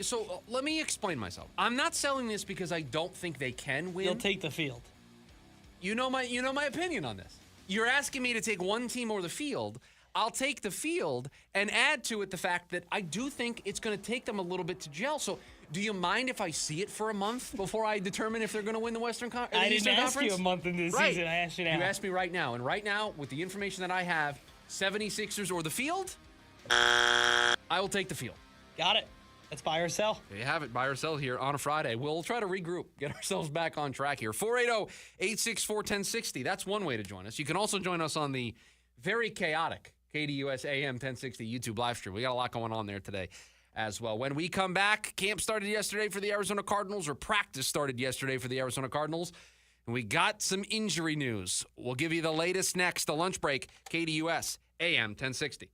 so let me explain myself. I'm not selling this because I don't think they can win. They'll take the field. You know my opinion on this. You're asking me to take one team or the field. I'll take the field and add to it the fact that I do think it's going to take them a little bit to gel. So do you mind if I see it for a month before I determine if they're going to win the Western Conference? I didn't ask you a month into the season. I asked you now. You asked me right now. And right now, with the information that I have, 76ers or the field, I will take the field. Got it. That's buy or sell. There you have it. Buy or sell here on a Friday. We'll try to regroup, get ourselves back on track here. 480-864-1060. That's one way to join us. You can also join us on the very chaotic KDUS AM 1060 YouTube live stream. We got a lot going on there today as well. When we come back, camp started yesterday for the Arizona Cardinals, or practice started yesterday for the Arizona Cardinals. And we got some injury news. We'll give you the latest next. The lunch break, KDUS AM 1060.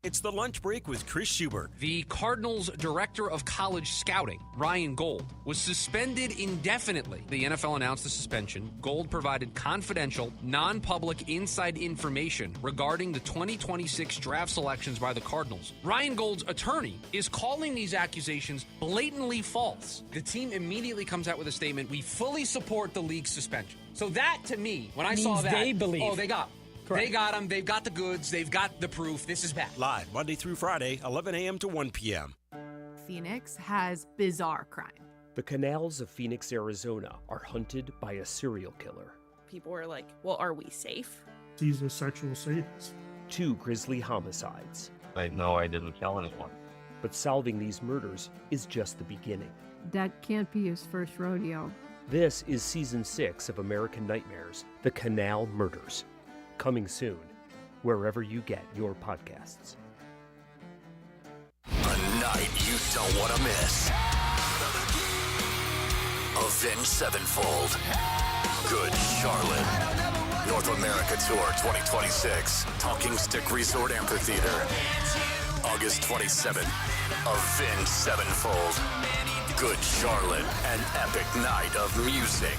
It's the lunch break with Chris Schubert. The Cardinals' director of college scouting, Ryan Gold, was suspended indefinitely. The NFL announced the suspension. Gold provided confidential, non-public inside information regarding the 2026 draft selections by the Cardinals. Ryan Gold's attorney is calling these accusations blatantly false. The team immediately comes out with a statement, "We fully support the league's suspension." So that, to me, when I saw that, they believe. oh, they got him. Correct. They got him. They've got the goods. They've got the proof. This is bad. Live Monday through Friday, 11 a.m. to 1 p.m. Phoenix has bizarre crime. The canals of Phoenix, Arizona are hunted by a serial killer. People were like, well, are we safe? He's a sexual sadist. 2 grisly homicides. I know I didn't kill anyone. But solving these murders is just the beginning. That can't be his first rodeo. This is Season 6 of American Nightmares, The Canal Murders. Coming soon, wherever you get your podcasts. A night you don't want to miss. Avenged Sevenfold. Good Charlotte. North America Tour 2026. Talking Stick Resort Amphitheater. August 27th. Avenged Sevenfold. Good Charlotte. An epic night of music.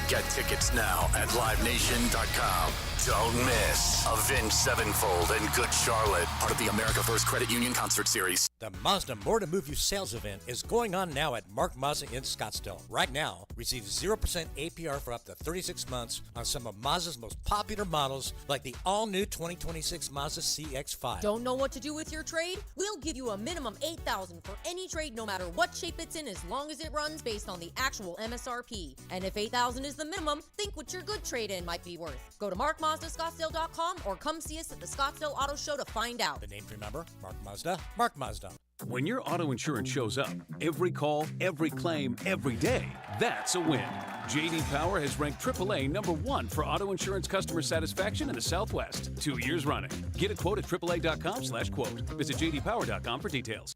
Get tickets now at livenation.com. Don't miss Avenged Sevenfold and Good Charlotte, part of the America First Credit Union Concert Series. The Mazda More to Move You sales event is going on now at Mark Mazda in Scottsdale. Right now, receive 0% APR for up to 36 months on some of Mazda's most popular models, like the all-new 2026 Mazda CX-5. Don't know what to do with your trade? We'll give you a minimum $8,000 for any trade, no matter what shape it's in, as long as it runs based on the actual MSRP. And if $8,000 is the minimum, think what your good trade-in might be worth. Go to MarkMazdaScottsdale.com or come see us at the Scottsdale Auto Show to find out. The name to remember, Mark Mazda, Mark Mazda. When your auto insurance shows up, every call, every claim, every day, that's a win. J.D. Power has ranked AAA #1 for auto insurance customer satisfaction in the Southwest 2 years running. Get a quote at AAA.com/quote. Visit JDPower.com for details.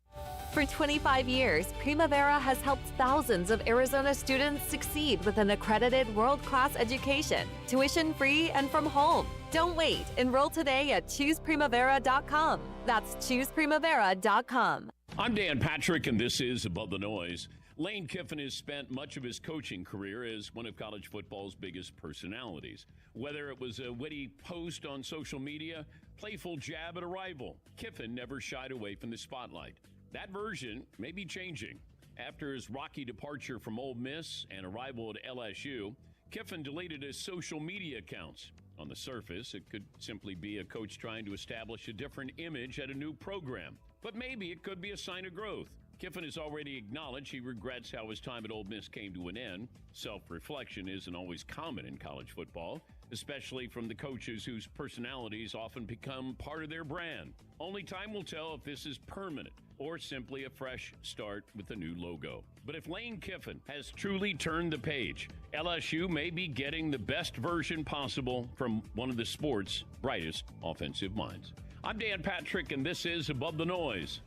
For 25 years, Primavera has helped thousands of Arizona students succeed with an accredited world-class education, tuition-free and from home. Don't wait. Enroll today at ChoosePrimavera.com. That's ChoosePrimavera.com. I'm Dan Patrick, and this is Above the Noise. Lane Kiffin has spent much of his coaching career as one of college football's biggest personalities. Whether it was a witty post on social media, playful jab at a rival, Kiffin never shied away from the spotlight. That version may be changing. After his rocky departure from Ole Miss and arrival at LSU, Kiffin deleted his social media accounts. On the surface, it could simply be a coach trying to establish a different image at a new program. But maybe it could be a sign of growth. Kiffin has already acknowledged he regrets how his time at Ole Miss came to an end. Self-reflection isn't always common in college football, especially from the coaches whose personalities often become part of their brand. Only time will tell if this is permanent or simply a fresh start with a new logo. But if Lane Kiffin has truly turned the page, LSU may be getting the best version possible from one of the sport's brightest offensive minds. I'm Dan Patrick, and this is Above the Noise.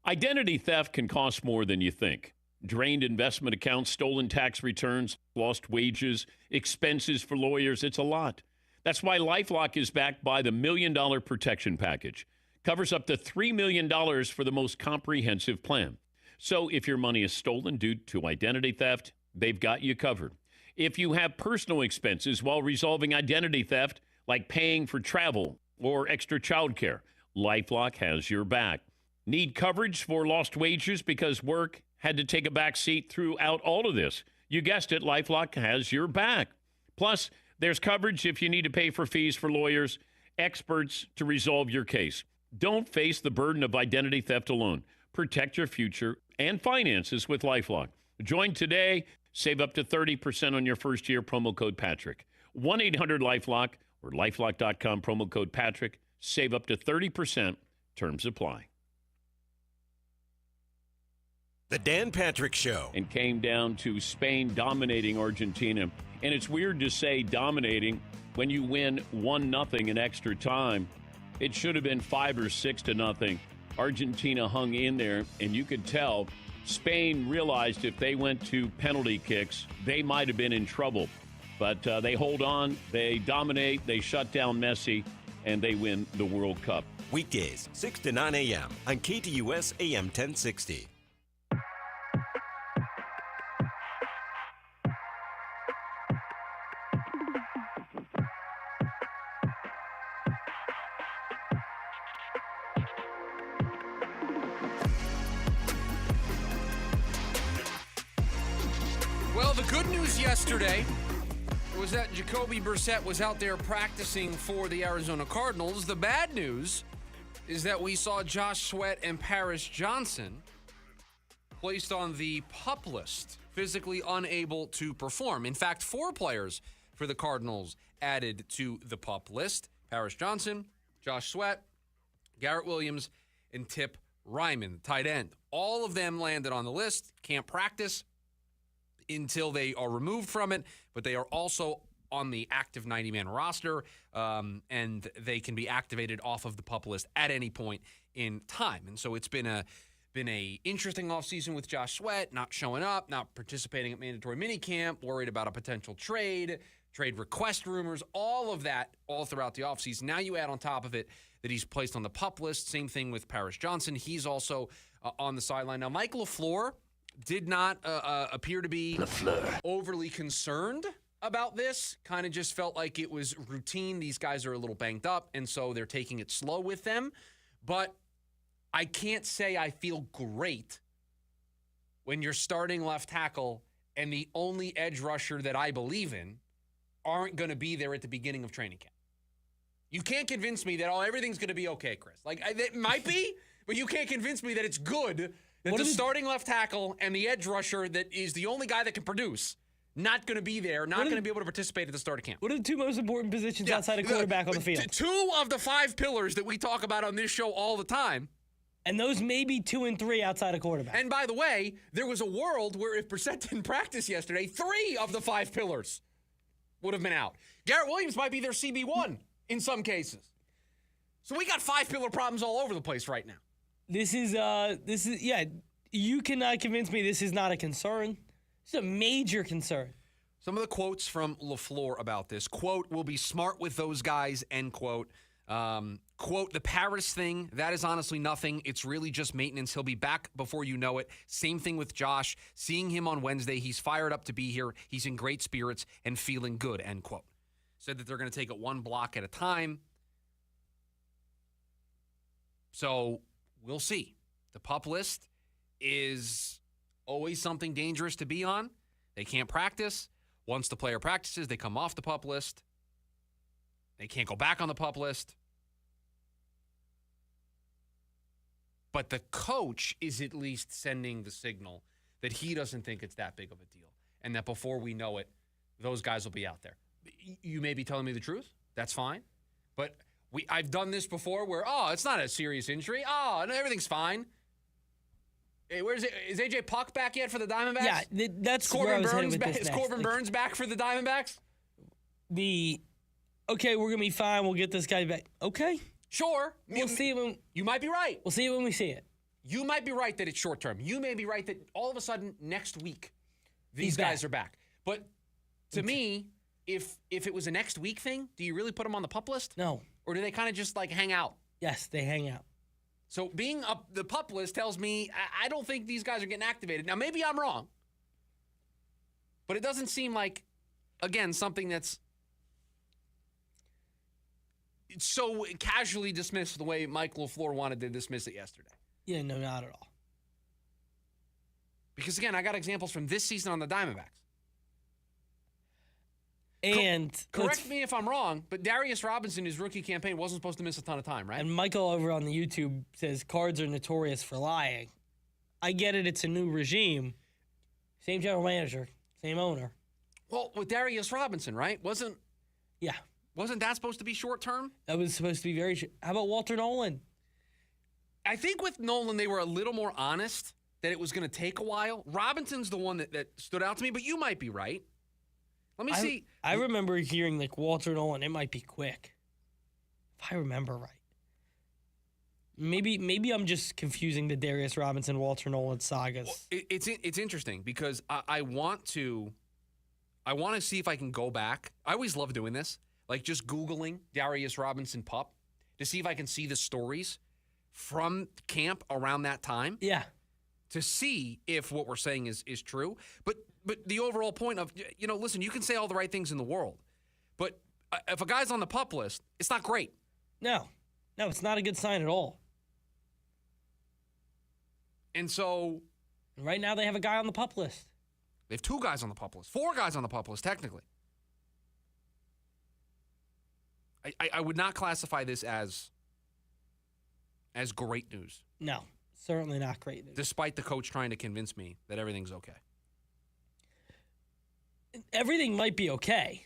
Identity theft can cost more than you think. Drained investment accounts, stolen tax returns, lost wages, expenses for lawyers, it's a lot. That's why LifeLock is backed by the $1 Million Protection Package. Covers up to $3 million for the most comprehensive plan. So if your money is stolen due to identity theft, they've got you covered. If you have personal expenses while resolving identity theft, like paying for travel or extra childcare, LifeLock has your back. Need coverage for lost wages because work had to take a back seat throughout all of this? You guessed it, LifeLock has your back. Plus, there's coverage if you need to pay for fees for lawyers, experts to resolve your case. Don't face the burden of identity theft alone. Protect your future and finances with LifeLock. Join today. Save up to 30% on your first year. Promo code Patrick. 1-800-LifeLock or LifeLock.com. Promo code Patrick. Save up to 30%. Terms apply. The Dan Patrick Show. And came down to Spain dominating Argentina. And it's weird to say dominating when you win 1-0 in extra time. It should have been 5 or 6-0. Argentina hung in there, and you could tell Spain realized if they went to penalty kicks, they might have been in trouble. But they hold on, they dominate, they shut down Messi, and they win the World Cup. Weekdays, 6 to 9 a.m. on KDUS AM 1060. Well, the good news yesterday was that Jacoby Brissett was out there practicing for the Arizona Cardinals. The bad news is that we saw Josh Sweat and Paris Johnson placed on the PUP list, physically unable to perform. In fact, 4 players for the Cardinals added to the PUP list: Paris Johnson, Josh Sweat, Garrett Williams, and Tip Ryman, tight end. All of them landed on the list, can't practice until they are removed from it, but they are also on the active 90-man roster, and they can be activated off of the PUP list at any point in time. And so it's been a interesting offseason with Josh Sweat not showing up, not participating at mandatory minicamp, worried about a potential trade request rumors, all of that all throughout the offseason. Now you add on top of it that he's placed on the PUP list. Same thing with Paris Johnson. He's also on the sideline. Now, Mike LaFleur did not appear to be overly concerned about this. Kind of just felt like it was routine. These guys are a little banged up, and so they're taking it slow with them. But I can't say I feel great when you're starting left tackle and the only edge rusher that I believe in aren't going to be there at the beginning of training camp. You can't convince me that, everything's going to be okay, Chris. Like, it might be, but you can't convince me that it's good that the starting left tackle and the edge rusher that is the only guy that can produce not going to be there, not going to be able to participate at the start of camp. What are the 2 most important positions outside of quarterback on the field? 2 of the 5 pillars that we talk about on this show all the time. And those may be 2 and 3 outside of quarterback. And by the way, there was a world where if Brissett didn't practice yesterday, 3 of the 5 pillars would have been out. Garrett Williams might be their CB1 in some cases. So we got 5 pillar problems all over the place right now. This is, you cannot convince me this is not a concern. It's a major concern. Some of the quotes from LaFleur about this. Quote, "We'll be smart with those guys," end quote. Quote, "The Paris thing, that is honestly nothing. It's really just maintenance. He'll be back before you know it. Same thing with Josh. Seeing him on Wednesday, he's fired up to be here. He's in great spirits and feeling good," end quote. Said that they're going to take it 1 block at a time. So we'll see. The PUP list is always something dangerous to be on. They can't practice. Once the player practices, they come off the PUP list. They can't go back on the PUP list. But the coach is at least sending the signal that he doesn't think it's that big of a deal, and that before we know it, those guys will be out there. You may be telling me the truth. That's fine. But I've done this before where, it's not a serious injury. No, everything's fine. Hey, where's it? Is AJ Puck back yet for the Diamondbacks? Yeah, that's Corbin where I was headed Burns with back. this Is next. Corbin Burns back for the Diamondbacks? Okay, we're going to be fine. We'll get this guy back. Okay. Sure. We'll see when... You might be right. We'll see it when we see it. You might be right that it's short term. You may be right that all of a sudden next week these guys are back. But to me, if it was a next week thing, do you really put them on the PUP list? No. Or do they kind of just like hang out? Yes, they hang out. So being up the PUP list tells me I don't think these guys are getting activated. Now, maybe I'm wrong. But it doesn't seem like, again, something that's so casually dismissed the way Mike LaFleur wanted to dismiss it yesterday. Yeah, no, not at all. Because, again, I got examples from this season on the Diamondbacks. And correct me if I'm wrong, but Darius Robinson, his rookie campaign, wasn't supposed to miss a ton of time, right? And Michael over on the YouTube says Cards are notorious for lying. I get it. It's a new regime. Same general manager, same owner. Well, with Darius Robinson, right? Wasn't that supposed to be short term? That was supposed to be very short. How about Walter Nolan? I think with Nolan, they were a little more honest that it was going to take a while. Robinson's the one that stood out to me, but you might be right. Let me see. I remember hearing like Walter Nolan, it might be quick. If I remember right. Maybe I'm just confusing the Darius Robinson, Walter Nolan sagas. Well, it's interesting because I want to see if I can go back. I always love doing this, like just Googling Darius Robinson pup to see if I can see the stories from camp around that time. Yeah. To see if what we're saying is true. But the overall point of, listen, you can say all the right things in the world, but if a guy's on the pup list, it's not great. No, it's not a good sign at all. And so right now they have a guy on the pup list. They have 2 guys on the pup list, 4 guys on the pup list, technically. I would not classify this as great news. No, certainly not great news. Despite the coach trying to convince me that everything's okay. Everything might be okay,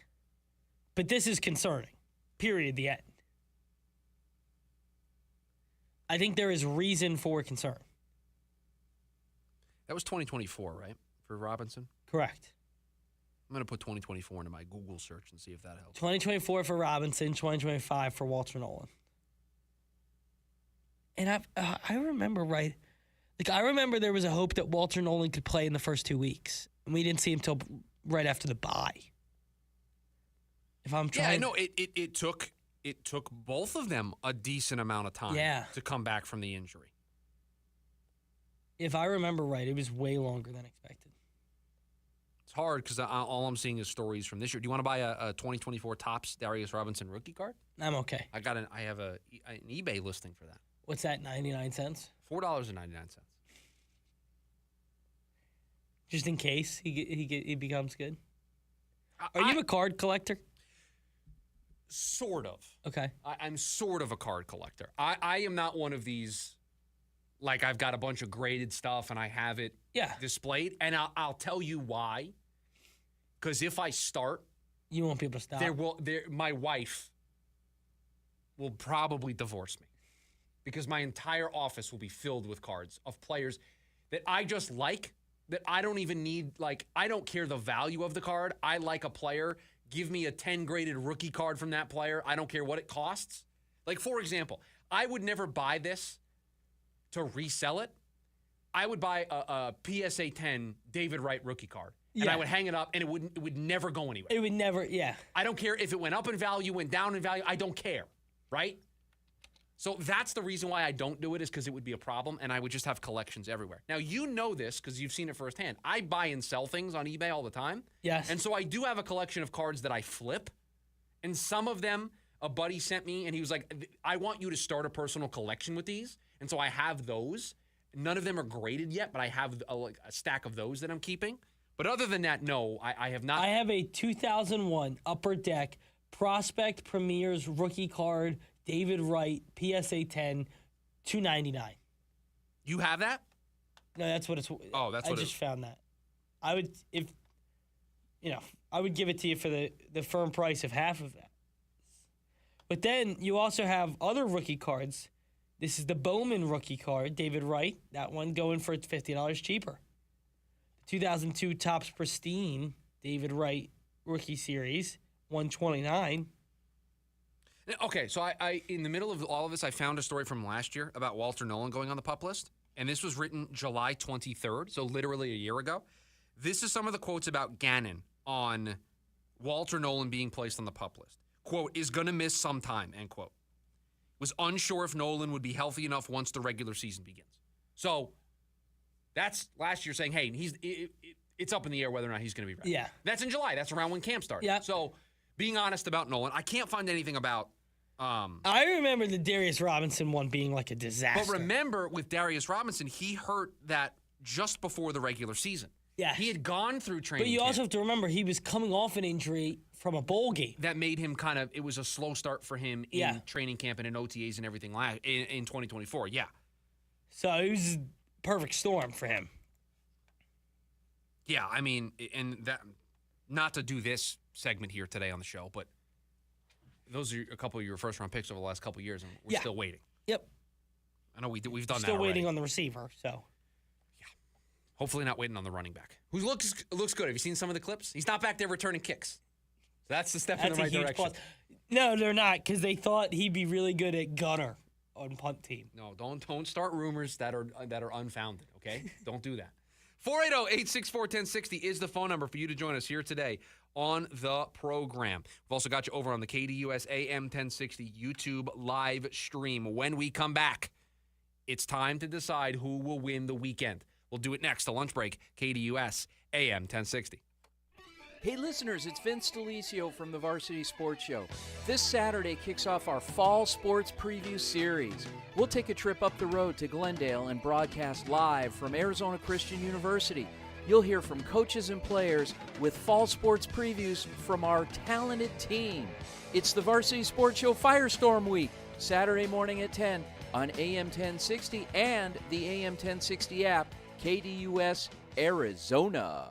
but this is concerning. Period. The end. I think there is reason for concern. That was 2024, right, for Robinson? Correct. I'm going to put 2024 into my Google search and see if that helps. 2024 for Robinson, 2025 for Walter Nolan. And I remember, right? Like, I remember there was a hope that Walter Nolan could play in the first 2 weeks, and we didn't see him till right after the bye. If I'm trying, I know it took both of them a decent amount of time to come back from the injury. If I remember right, it was way longer than expected. It's hard because all I'm seeing is stories from this year. Do you want to buy a 2024 Topps Darius Robinson rookie card? I'm okay. I have an eBay listing for that. What's that? 99 cents? $4.99. Just in case he becomes good. Are you a card collector? Sort of. Okay. I'm sort of a card collector. I am not one of these, like I've got a bunch of graded stuff and I have it displayed. And I'll tell you why. Because if I start, you won't be able to stop. My wife will probably divorce me. Because my entire office will be filled with cards of players that I just like, that I don't even need. Like, I don't care the value of the card. I like a player. Give me a 10 graded rookie card from that player. I don't care what it costs. Like, for example, I would never buy this to resell it. I would buy a PSA 10 David Wright rookie card. And I would hang it up, and it would never go anywhere. It would never, I don't care if it went up in value, went down in value. I don't care, right? So that's the reason why I don't do it, is because it would be a problem, and I would just have collections everywhere. Now, you know this because you've seen it firsthand. I buy and sell things on eBay all the time. Yes. And so I do have a collection of cards that I flip, and some of them a buddy sent me, and he was like, I want you to start a personal collection with these. And so I have those. None of them are graded yet, but I have a stack of those that I'm keeping. But other than that, no, I have not. I have a 2001 Upper Deck Prospect Premier's rookie card, David Wright, PSA 10, $2.99. You have that? No, that's what it's. Oh, that's what I just found that. I would, I would give it to you for the firm price of half of that. But then you also have other rookie cards. This is the Bowman rookie card, David Wright. That one going for $50 cheaper. The 2002 Topps Pristine, David Wright rookie series, $129. Okay, so I in the middle of all of this, I found a story from last year about Walter Nolan going on the PUP list, and this was written July 23rd, so literally a year ago. This is some of the quotes about Gannon on Walter Nolan being placed on the PUP list. Quote, is going to miss some time, end quote. Was unsure if Nolan would be healthy enough once the regular season begins. So that's last year saying, hey, it's up in the air whether or not he's going to be ready. Yeah. That's in July. That's around when camp started. Yeah. So being honest about Nolan, I can't find anything about. I remember the Darius Robinson one being like a disaster. But remember, with Darius Robinson, he hurt that just before the regular season. Yeah. He had gone through training But you camp. also have to remember he was coming off an injury from a bowl game. That made him it was a slow start for him in training camp and in OTAs and everything in 2024. Yeah. So it was a perfect storm for him. Yeah, I mean, and that, not to do this segment here today on the show, but those are a couple of your first-round picks over the last couple of years, and we're still waiting. Yep. I know we've done that Still already. waiting on the receiver, so. Yeah. Hopefully not waiting on the running back, who looks good. Have you seen some of the clips? He's not back there returning kicks. So that's the step in the right direction. Plus. No, they're not, because they thought he'd be really good at gunner. on punt team. No, don't start rumors that are unfounded, okay? Don't do that. 480-864-1060 is the phone number for you to join us here today on the program. We've also got you over on the KDUS AM 1060 YouTube live stream. When we come back, it's time to decide who will win the weekend. We'll do it next. The lunch break, KDUS AM 1060. Hey listeners, it's Vince DeLisio from the Varsity Sports Show. This Saturday kicks off our Fall Sports Preview Series. We'll take a trip up the road to Glendale and broadcast live from Arizona Christian University. You'll hear from coaches and players with fall sports previews from our talented team. It's the Varsity Sports Show Firestorm Week, Saturday morning at 10 on AM 1060 and the AM 1060 app, KDUS Arizona.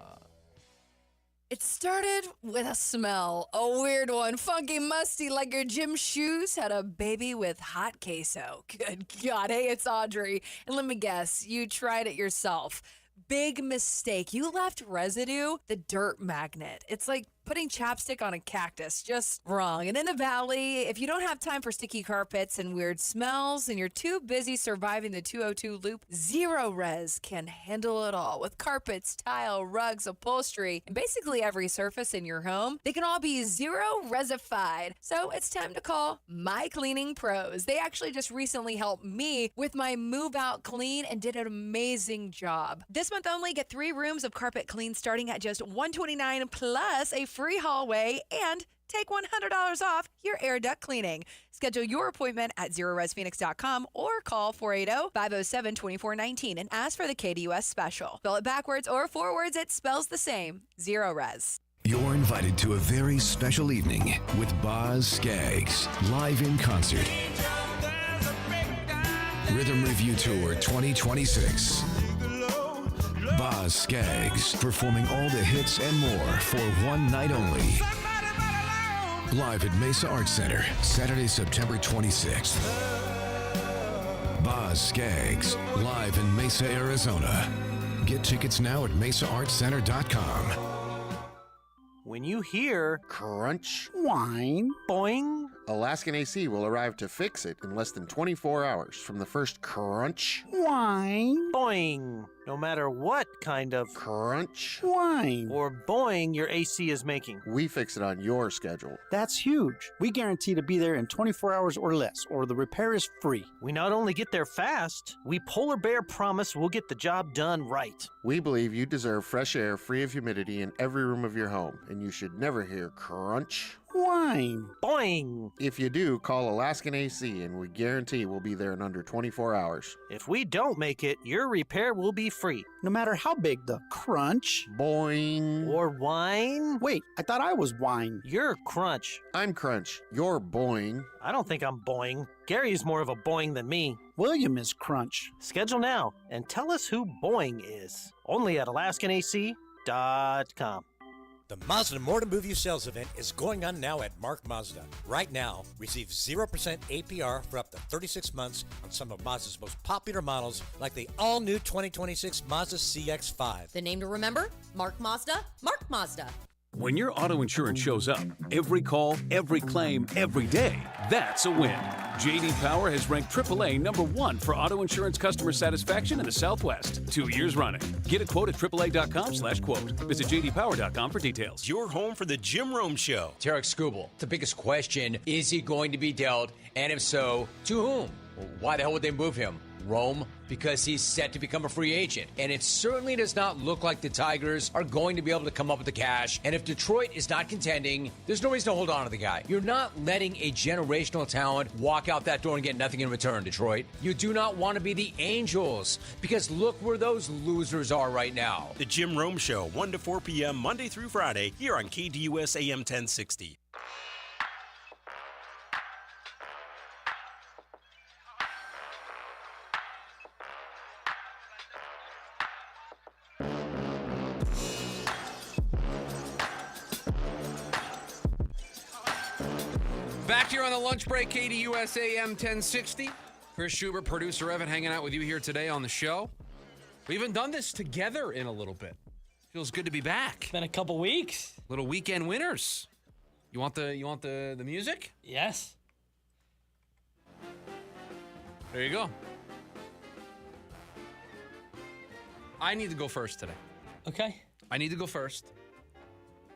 It started with a smell, a weird one, funky, musty, like your gym shoes had a baby with hot queso. Good God, hey, it's Audrey. And let me guess, you tried it yourself. Big mistake. You left residue, the dirt magnet. It's like putting chapstick on a cactus, just wrong. And in the Valley, if you don't have time for sticky carpets and weird smells and you're too busy surviving the 202 loop, Zero Res can handle it all. With carpets, tile, rugs, upholstery, and basically every surface in your home, they can all be Zero Resified. So it's time to call My Cleaning Pros. They actually just recently helped me with my move out clean and did an amazing job. This month only, get 3 rooms of carpet clean starting at just $129 plus a free hallway and take $100 off your air duct cleaning. Schedule your appointment at ZeroResPhoenix.com or call 480-507-2419 and ask for the KDUS special. Spell it backwards or forwards, it spells the same. Zero Res. You're invited to a very special evening with Boz Scaggs, live in concert. Rhythm Review Tour 2026. Boz Scaggs performing all the hits and more for one night only. Live at Mesa Arts Center, Saturday, September 26th. Boz Scaggs, live in Mesa, Arizona. Get tickets now at mesaartscenter.com. When you hear crunch, whine, boing, Alaskan AC will arrive to fix it in less than 24 hours from the first crunch, whine, boing. No matter what kind of crunch, whine, or boing your AC is making, we fix it on your schedule. That's huge. We guarantee to be there in 24 hours or less, or the repair is free. We not only get there fast, we Polar Bear promise we'll get the job done right. We believe you deserve fresh air free of humidity in every room of your home, and you should never hear crunch, whine, boing. If you do, call Alaskan AC, and we guarantee we'll be there in under 24 hours. If we don't make it, your repair will be free. No matter how big the crunch, boing, or whine. Wait, I thought I was whine. You're crunch. I'm crunch. You're boing. I don't think I'm boing. Gary's more of a boing than me. William is crunch. Schedule now and tell us who boing is. Only at AlaskanAC.com. The Mazda More to Move You sales event is going on now at Mark Mazda. Right now, receive 0% APR for up to 36 months on some of Mazda's most popular models, like the all-new 2026 Mazda CX-5. The name to remember? Mark Mazda, Mark Mazda. When your auto insurance shows up, every call, every claim, every day, that's a win. J.D. Power has ranked AAA #1 for auto insurance customer satisfaction in the Southwest 2 years running. Get a quote at AAA.com/quote. Visit JDPower.com for details. Your home for the Jim Rome Show. Tarek Skubal, the biggest question, is he going to be dealt? And if so, to whom? Why the hell would they move him? Rome? Because he's set to become a free agent. And it certainly does not look like the Tigers are going to be able to come up with the cash. And if Detroit is not contending, there's no reason to hold on to the guy. You're not letting a generational talent walk out that door and get nothing in return, Detroit. You do not want to be the Angels, because look where those losers are right now. The Jim Rome Show, 1 to 4 p.m. Monday through Friday, here on KDUS AM 1060. Back here on the lunch break, KDUS AM 1060. Chris Schubert, producer Evan, hanging out with you here today on the show. We haven't done this together in a little bit. Feels good to be back. Been a couple weeks. Little weekend winners. You want the music? Yes. There you go. I need to go first today. Okay. I need to go first.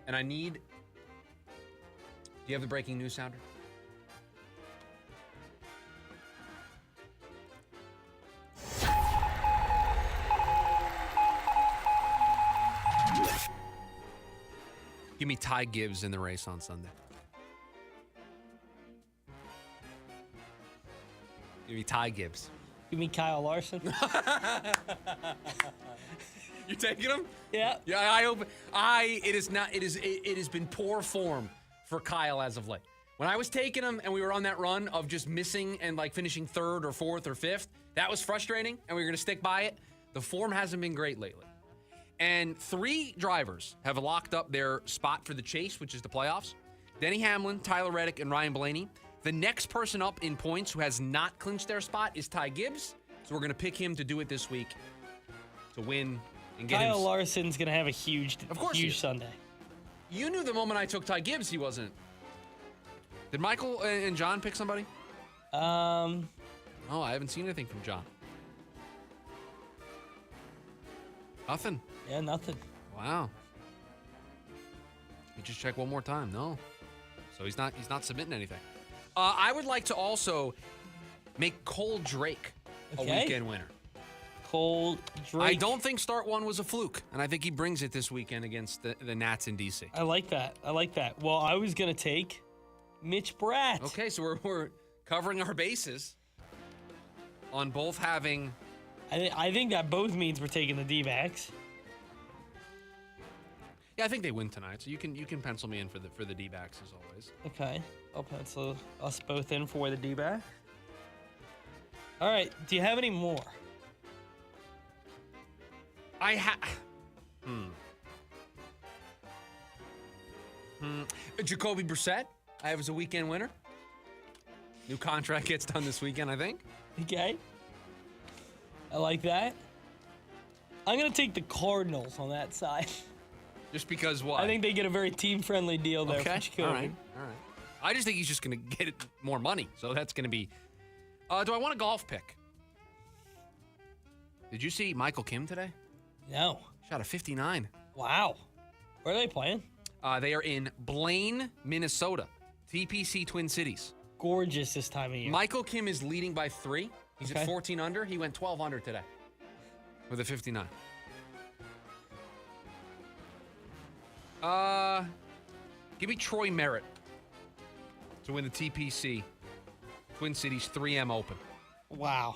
And I need... Do you have the breaking news sounder? Give me Ty Gibbs in the race on Sunday. Give me Ty Gibbs. Give me Kyle Larson. You taking him? Yeah. Yeah, it has been poor form for Kyle as of late. When I was taking him and we were on that run of just missing and like finishing third or fourth or fifth, that was frustrating and we were going to stick by it. The form hasn't been great lately. And 3 drivers have locked up their spot for the chase, which is the playoffs. Denny Hamlin, Tyler Reddick, and Ryan Blaney. The next person up in points who has not clinched their spot is Ty Gibbs. So we're going to pick him to do it this week to win and get Kyle Larson's going to have a huge Sunday. You knew the moment I took Ty Gibbs, he wasn't. Did Michael and John pick somebody? Oh, I haven't seen anything from John. Nothing. Yeah, nothing. Wow. You just check one more time. No. So he's not submitting anything. I would like to also make Cole Drake a weekend winner. Cole Drake. I don't think start 1 was a fluke, and I think he brings it this weekend against the Nats in D.C. I like that. Well, I was going to take Mitch Bratt. Okay, so we're covering our bases on both having... I think that both means we're taking the D-backs. Yeah, I think they win tonight, so you can pencil me in for the D-backs as always. Okay, I'll pencil us both in for the D-back. All right, do you have any more? Jacoby Brissett, I have as a weekend winner. New contract gets done this weekend, I think. Okay. I like that. I'm going to take the Cardinals on that side. Just because what? I think they get a very team-friendly deal there for Jacoby. All right. I just think he's just going to get more money, so that's going to be... do I want a golf pick? Did you see Michael Kim today? No. Shot a 59. Wow. Where are they playing? They are in Blaine, Minnesota. TPC Twin Cities. Gorgeous this time of year. Michael Kim is leading by 3. He's at 14 under. He went 12 under today with a 59. Give me Troy Merritt to win the TPC Twin Cities 3M Open. Wow.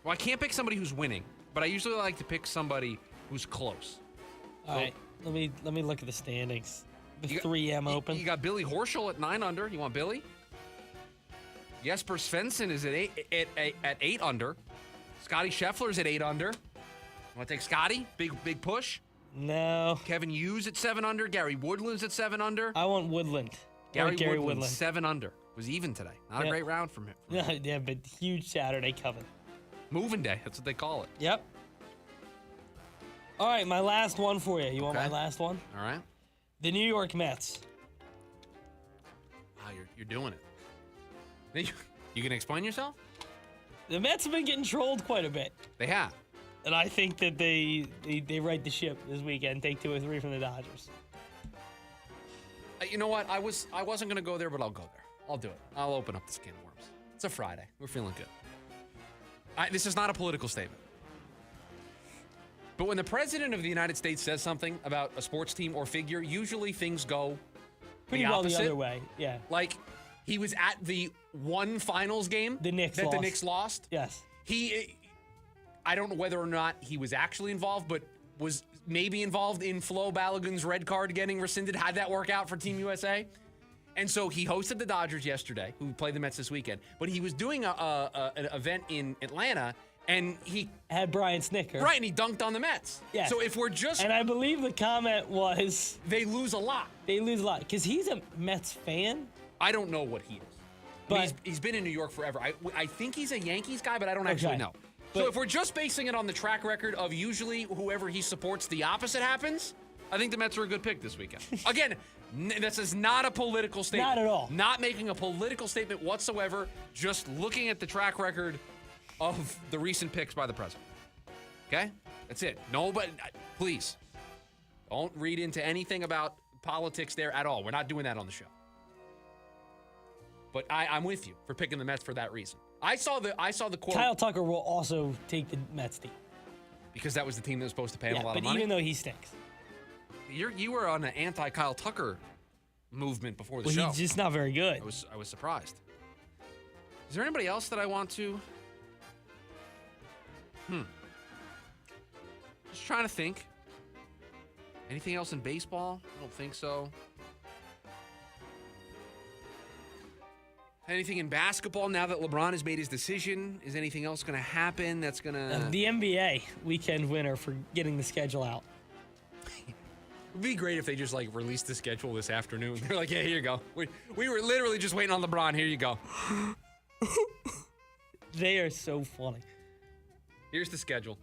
Well, I can't pick somebody who's winning, but I usually like to pick somebody who's close. All right. Let me look at the standings. The 3M Open. You got Billy Horschel at 9 under. You want Billy? Jesper Svensson is at 8 under. Scotty Scheffler's at 8 under. Want to take Scotty? Big push? No. Kevin Hughes at 7 under. Gary Woodland's at 7 under. I want Woodland. Gary Woodland 7 under. Was even today. Not a great round from him. Yeah, but huge Saturday coming. Moving day. That's what they call it. Yep. All right, my last one for you. You want my last one? All right. The New York Mets. Wow, you're doing it. You can explain yourself? The Mets have been getting trolled quite a bit. They have. And I think that they right the ship this weekend, take 2 or 3 from the Dodgers. You know what? I wasn't going to go there, but I'll go there. I'll do it. I'll open up this can of worms. It's a Friday. We're feeling good. This is not a political statement. But when the president of the United States says something about a sports team or figure, usually things go pretty well the other way. Yeah. Like, he was at the one finals game the Knicks lost. Yes. I don't know whether or not he was actually involved, but was maybe involved in Flo Balogun's red card getting rescinded. How'd that work out for Team USA? And so he hosted the Dodgers yesterday, who played the Mets this weekend. But he was doing an event in Atlanta, and he had Brian Snicker. Right, and he dunked on the Mets. Yeah. So if we're just... And I believe the comment was... They lose a lot. They lose a lot. Because he's a Mets fan. I don't know what he is. But he's been in New York forever. I think he's a Yankees guy, but I don't actually know. So if we're just basing it on the track record of usually whoever he supports, the opposite happens, I think the Mets are a good pick this weekend. Again, this is not a political statement. Not at all. Not making a political statement whatsoever, just looking at the track record of the recent picks by the president. Okay? That's it. No, but please, don't read into anything about politics there at all. We're not doing that on the show. But I'm with you for picking the Mets for that reason. I saw the quote. Kyle Tucker will also take the Mets team. Because that was the team that was supposed to pay him a lot of but money? even though he stinks. You were on an anti-Kyle Tucker movement before the show. He's just not very good. I was surprised. Is there anybody else that I want to? Just trying to think. Anything else in baseball? I don't think so. Anything in basketball now that LeBron has made his decision? Is anything else going to happen that's going to... The NBA weekend winner for getting the schedule out. It would be great if they just released the schedule this afternoon. They're like, yeah, here you go. We were literally just waiting on LeBron. Here you go. They are so funny. Here's the schedule.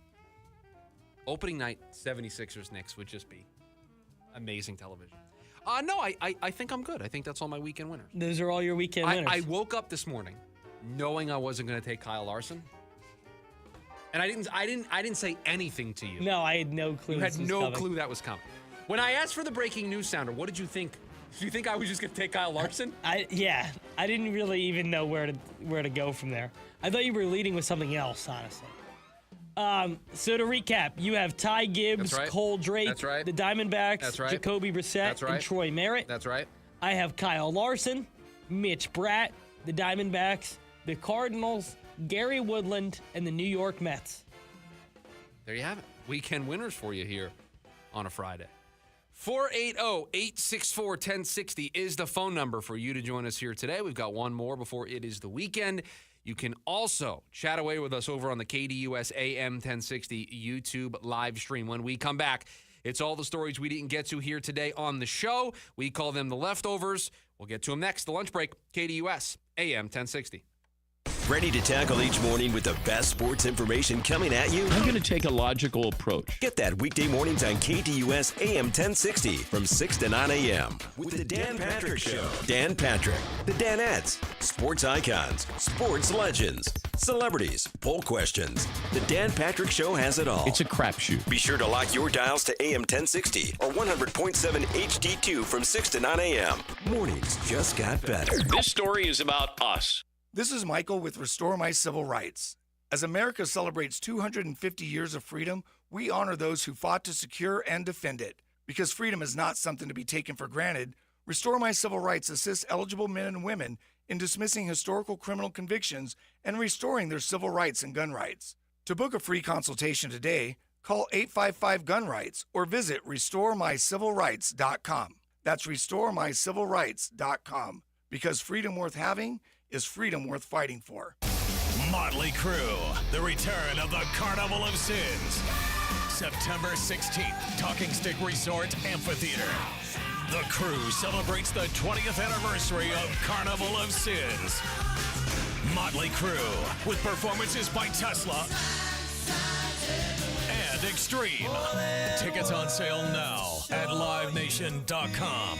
Opening night, 76ers Knicks would just be amazing television. No, I think I'm good. I think that's all my weekend winners. Those are all your weekend winners. I woke up this morning knowing I wasn't going to take Kyle Larson. And I didn't say anything to you. No, I had no clue. You had no clue that was coming. When I asked for the breaking news sounder, what did you think? Did you think I was just going to take Kyle Larson? I didn't really even know where to go from there. I thought you were leading with something else, honestly. So to recap, you have Ty Gibbs, right. Cole Drake, That's right. the Diamondbacks, That's right. Jacoby Brissett, That's right. and Troy Merritt. That's right. I have Kyle Larson, Mitch Bratt, the Diamondbacks, the Cardinals, Gary Woodland, and the New York Mets. There you have it. Weekend winners for you here on a Friday. 480-864-1060 is the phone number for you to join us here today. We've got one more before it is the weekend. You can also chat away with us over on the KDUS AM 1060 YouTube live stream. When we come back, it's all the stories we didn't get to here today on the show. We call them the leftovers. We'll get to them next. The lunch break, KDUS AM 1060. Ready to tackle each morning with the best sports information coming at you? I'm going to take a logical approach. Get that weekday mornings on KDUS AM 1060 from 6 to 9 a.m. with the Dan Patrick Show. Dan Patrick, the Danettes, sports icons, sports legends, celebrities, poll questions. The Dan Patrick Show has it all. It's a crapshoot. Be sure to lock your dials to AM 1060 or 100.7 HD2 from 6 to 9 a.m. Mornings just got better. This story is about us. This is Michael with Restore My Civil Rights. As America celebrates 250 years of freedom, we honor those who fought to secure and defend it. Because freedom is not something to be taken for granted, Restore My Civil Rights assists eligible men and women in dismissing historical criminal convictions and restoring their civil rights and gun rights. To book a free consultation today, call 855-GUN-RIGHTS or visit RestoreMyCivilRights.com. That's RestoreMyCivilRights.com. Because freedom worth having is freedom worth fighting for. Motley Crue, the return of the Carnival of Sins. September 16th, Talking Stick Resort Amphitheater. The Crew celebrates the 20th anniversary of Carnival of Sins. Motley Crue, with performances by Tesla and Extreme. Tickets on sale now at LiveNation.com.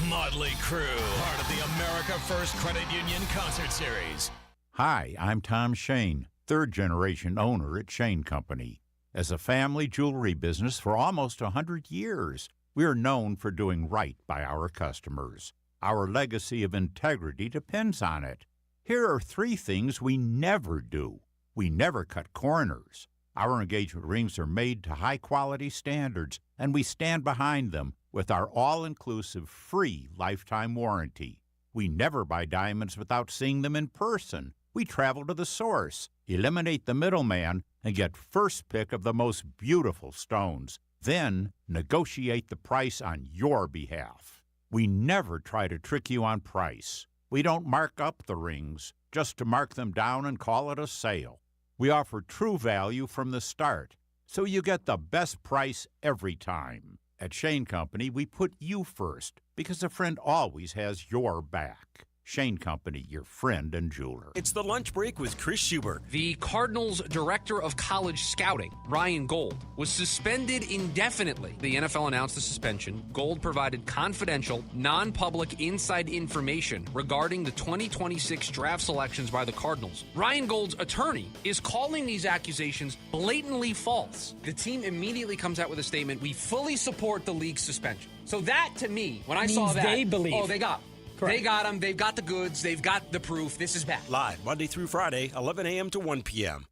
Motley Crue, part of the America First Credit Union Concert Series. Hi, I'm Tom Shane, third-generation owner at Shane Company. As a family jewelry business for almost 100 years, we are known for doing right by our customers. Our legacy of integrity depends on it. Here are 3 things we never do. We never cut corners. Our engagement rings are made to high-quality standards, and we stand behind them with our all-inclusive free lifetime warranty. We never buy diamonds without seeing them in person. We travel to the source, eliminate the middleman, and get first pick of the most beautiful stones. Then negotiate the price on your behalf. We never try to trick you on price. We don't mark up the rings just to mark them down and call it a sale. We offer true value from the start, so you get the best price every time. At Shane Company, we put you first because a friend always has your back. Shane Company, your friend and jeweler. It's the lunch break with Chris Schubert. The Cardinals' director of college scouting, Ryan Gold, was suspended indefinitely. The NFL announced the suspension. Gold provided confidential, non-public inside information regarding the 2026 draft selections by the Cardinals. Ryan Gold's attorney is calling these accusations blatantly false. The team immediately comes out with a statement, "We fully support the league's suspension." So that, to me, when I saw that, they believe. oh, they got him. Correct. They got him. They've got the goods. They've got the proof. This is bad. Live Monday through Friday, 11 a.m. to 1 p.m.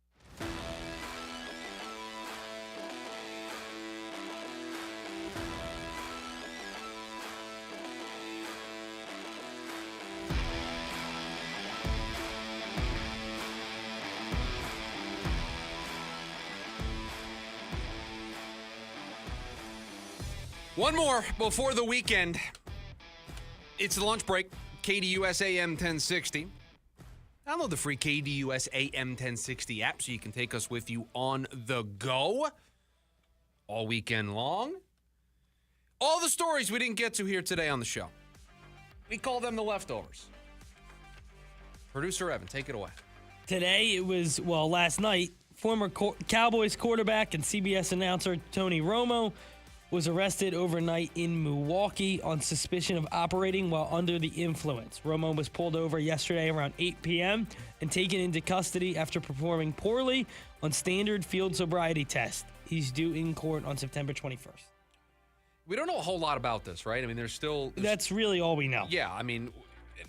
One more before the weekend. It's the lunch break. KDUS AM 1060. Download the free KDUS AM 1060 app so you can take us with you on the go all weekend long. All the stories we didn't get to here today on the show. We call them the leftovers. Producer Evan, take it away. Today it was, last night, former Cowboys quarterback and CBS announcer Tony Romo was arrested overnight in Milwaukee on suspicion of operating while under the influence. Romo was pulled over yesterday around 8 p.m. and taken into custody after performing poorly on standard field sobriety test. He's due in court on September 21st. We don't know a whole lot about this, right? I mean, there's That's really all we know. Yeah, I mean,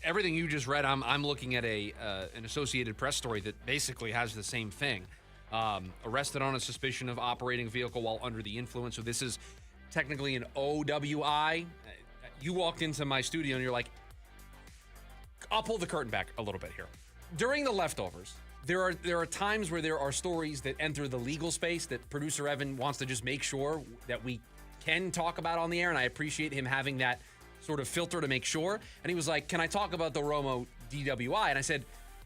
everything you just read, I'm looking at an Associated Press story that basically has the same thing. Arrested on a suspicion of operating a vehicle while under the influence. So this is technically an OWI. You walked into my studio and you're like, I'll pull the curtain back a little bit here. During the leftovers, there are times where there are stories that enter the legal space that producer Evan wants to just make sure that we can talk about on the air, and I appreciate him having that sort of filter to make sure. And he was like, can I talk about the Romo DWI? And I said,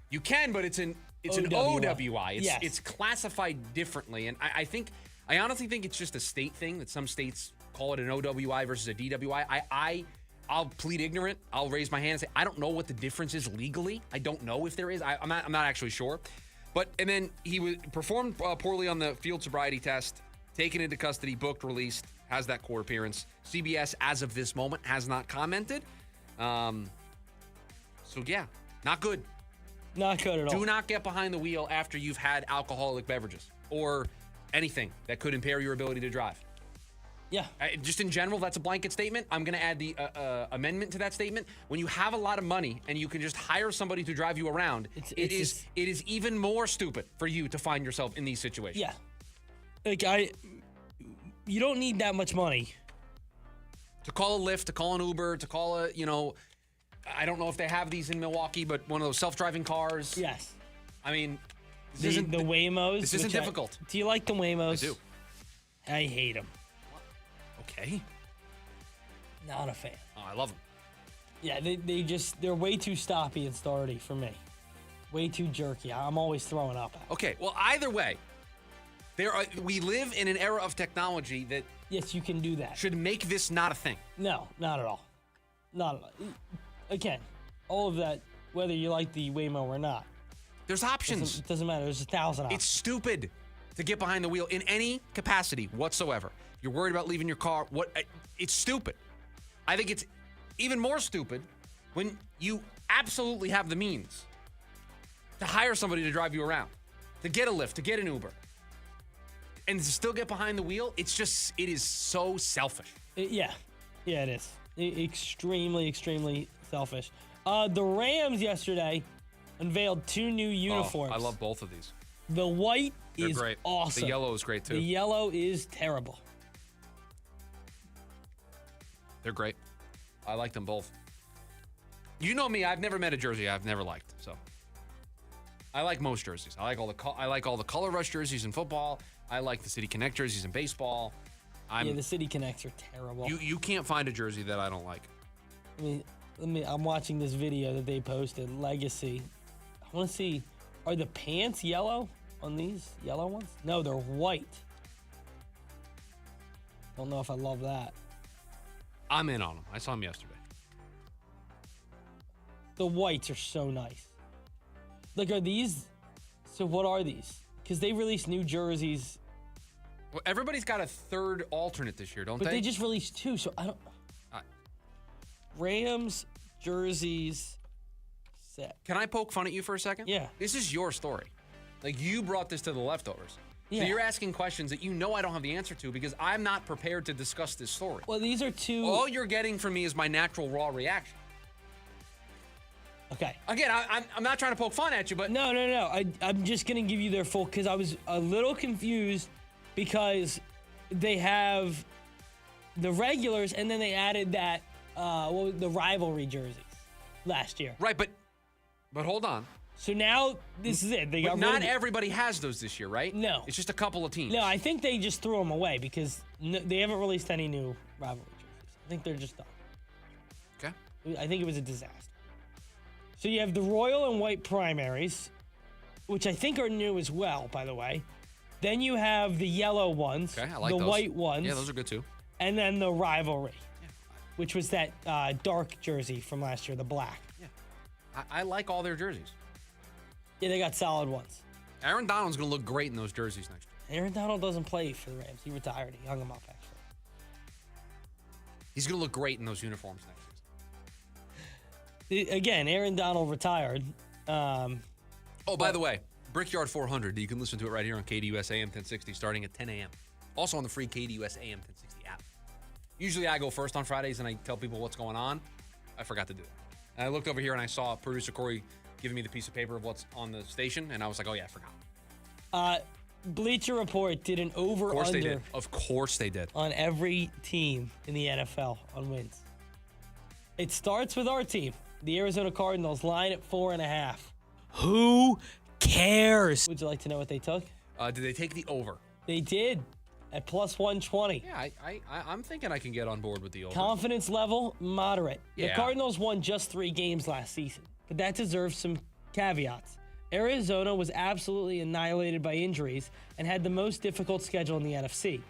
you can, but it's an OWI. It's classified differently. And I honestly think it's just a state thing that some states call it an OWI versus a DWI. I'll plead ignorant. I'll raise my hand and say, I don't know what the difference is legally. I don't know if there is. I'm not actually sure. And then he performed poorly on the field sobriety test, taken into custody, booked, released, has that court appearance. CBS, as of this moment, has not commented. So, yeah, not good. Not good at all. Do not get behind the wheel after you've had alcoholic beverages or anything that could impair your ability to drive. Yeah. Just in general, that's a blanket statement. I'm going to add the amendment to that statement. When you have a lot of money and you can just hire somebody to drive you around, it is even more stupid for you to find yourself in these situations. Yeah. You don't need that much money to call a Lyft, to call an Uber, to call I don't know if they have these in Milwaukee, but one of those self-driving cars. Yes. I mean, the Waymos. This isn't difficult. Do you like the Waymos? I do. I hate them. Okay. Not a fan. Oh, I love them. Yeah, they're way too stoppy and starty for me. Way too jerky. I'm always throwing up at them. Okay, well, either way, we live in an era of technology that yes, you can do that. Should make this not a thing. No, not at all. Not at all. Again, all of that, whether you like the Waymo or not. There's options. It doesn't matter. There's 1,000 options. It's stupid to get behind the wheel in any capacity whatsoever. You're worried about leaving your car. It's stupid. I think it's even more stupid when you absolutely have the means to hire somebody to drive you around, to get a Lyft, to get an Uber, and to still get behind the wheel. It is so selfish. Yeah, it is. Extremely, extremely selfish. The Rams yesterday unveiled 2 new uniforms. I love both of these. The white They're is great. awesome. The yellow is great too. The yellow is terrible. They're great. I like them both. You know me, I've never met a jersey I've never liked. So I like most jerseys. I like all the Color Rush jerseys in football. I like the City Connect jerseys in baseball. The City Connects are terrible. You can't find a jersey that I don't like. I'm watching this video that they posted, Legacy. I want to see, are the pants yellow on these yellow ones? No, they're white. Don't know if I love that. I'm in on them. I saw them yesterday. The whites are so nice. Like, are these? So what are these? Because they released new jerseys. Well, everybody's got a third alternate this year, don't they? But they just released 2, so I don't. Rams jerseys set. Can I poke fun at you for a second? Yeah. This is your story. Like, you brought this to the leftovers. Yeah. So you're asking questions that you know I don't have the answer to because I'm not prepared to discuss this story. Well, these are 2. All you're getting from me is my natural raw reaction. Okay. Again, I'm not trying to poke fun at you, but... No. I'm just going to give you their full, because I was a little confused because they have the regulars and then they added that, the rivalry jerseys last year. Right, but hold on. So now this is it. They But got not rid of everybody has those this year, right? No. It's just a couple of teams. No, I think they just threw them away because they haven't released any new rivalry jerseys. I think they're just done. Okay. I think it was a disaster. So you have the royal and white primaries, which I think are new as well, by the way. Then you have the yellow ones, Okay, I like the those. white ones. Yeah, those are good too. And then the rivalry, which was that dark jersey from last year, the black. Yeah. I like all their jerseys. Yeah, they got solid ones. Aaron Donald's going to look great in those jerseys next year. Aaron Donald doesn't play for the Rams. He retired. He hung them up, actually. He's going to look great in those uniforms next season. Again, Aaron Donald retired. By the way, Brickyard 400, you can listen to it right here on KDUS AM 1060 starting at 10 a.m. Also on the free KDUS AM 1060 app. Usually I go first on Fridays and I tell people what's going on. I forgot to do that. And I looked over here and I saw producer Corey giving me the piece of paper of what's on the station, and I was like, oh yeah, I forgot. Bleacher Report did an over-under. Of course they did. On every team in the NFL on wins. It starts with our team, the Arizona Cardinals, line at 4.5. Who cares? Would you like to know what they took? Did they take the over? They did at plus 120. Yeah, I'm thinking I can get on board with the over. Confidence level, moderate. Yeah. The Cardinals won just 3 games last season, but that deserves some caveats. Arizona was absolutely annihilated by injuries and had the most difficult schedule in the NFC.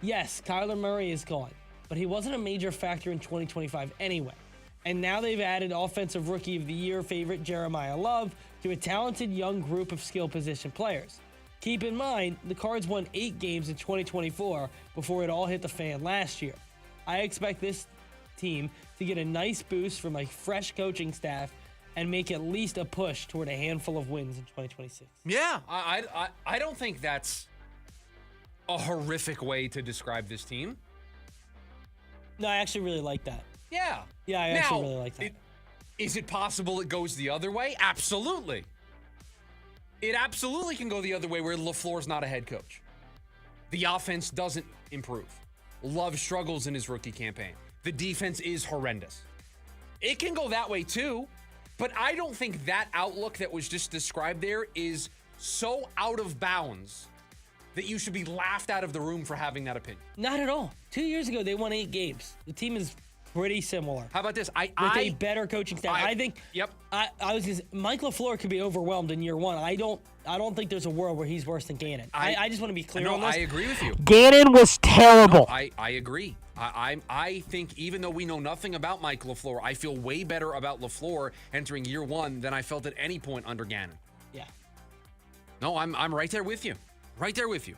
Yes, Kyler Murray is gone, but he wasn't a major factor in 2025 anyway. And now they've added Offensive Rookie of the Year favorite Jeremiah Love to a talented young group of skill position players. Keep in mind, the Cards won 8 games in 2024 before it all hit the fan last year. I expect this team to get a nice boost from a fresh coaching staff and make at least a push toward a handful of wins in 2026. Yeah, I don't think that's a horrific way to describe this team. No, I actually really like that. Yeah. Yeah, I actually really like that. Is it possible it goes the other way? Absolutely. It absolutely can go the other way where LaFleur's not a head coach. The offense doesn't improve. Love struggles in his rookie campaign. The defense is horrendous. It can go that way too, but I don't think that outlook that was just described there is so out of bounds that you should be laughed out of the room for having that opinion. Not at all. 2 years ago, they won 8 games. The team is pretty similar. How about this? With a better coaching staff. I think. Yep. I was just Mike LaFleur could be overwhelmed in year 1. I don't think there's a world where he's worse than Gannon. I just want to be clear on this. I agree with you. Gannon was terrible. No, I agree. I think even though we know nothing about Mike LaFleur, I feel way better about LaFleur entering year 1 than I felt at any point under Gannon. Yeah. No, I'm right there with you. Right there with you.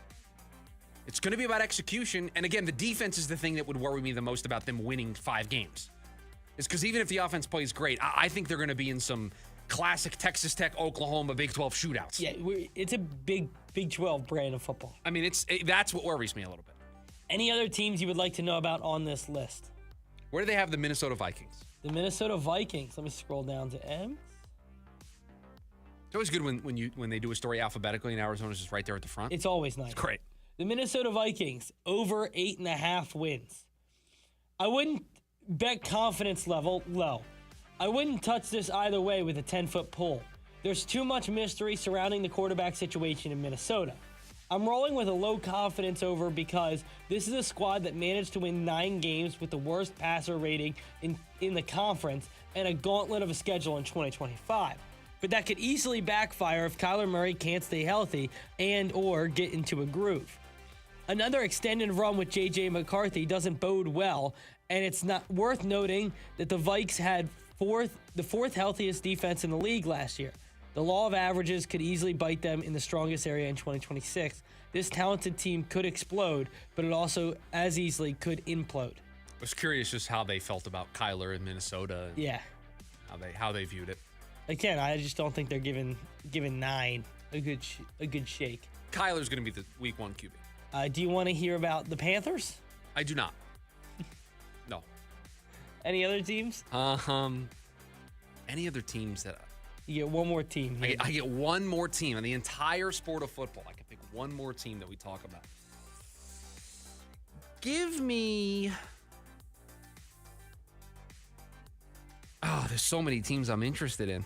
It's going to be about execution. And again, the defense is the thing that would worry me the most about them winning 5 games. It's because even if the offense plays great, I think they're going to be in some classic Texas Tech, Oklahoma Big 12 shootouts. Yeah, it's a big Big 12 brand of football. I mean, that's what worries me a little bit. Any other teams you would like to know about on this list? Where do they have the Minnesota Vikings? The Minnesota Vikings. Let me scroll down to M. It's always good when they do a story alphabetically and Arizona's just right there at the front. It's always nice. It's great. The Minnesota Vikings, over 8.5 wins. I wouldn't bet confidence level low. I wouldn't touch this either way with a 10-foot pole. There's too much mystery surrounding the quarterback situation in Minnesota. I'm rolling with a low confidence over because this is a squad that managed to win 9 games with the worst passer rating in the conference and a gauntlet of a schedule in 2025. But that could easily backfire if Kyler Murray can't stay healthy and or get into a groove. Another extended run with J.J. McCarthy doesn't bode well, and it's not worth noting that the Vikes had the fourth healthiest defense in the league last year. The law of averages could easily bite them in the strongest area in 2026. This talented team could explode, but it also as easily could implode. I was curious just how they felt about Kyler in Minnesota. And Yeah. How they viewed it. Again, I just don't think they're giving 9 a good shake. Kyler's going to be the week 1 QB. Do you want to hear about the Panthers? I do not. No. Any other teams? Any other teams that... You get one more team. I get one more team in the entire sport of football. I can pick one more team that we talk about. Give me... Oh, there's so many teams I'm interested in.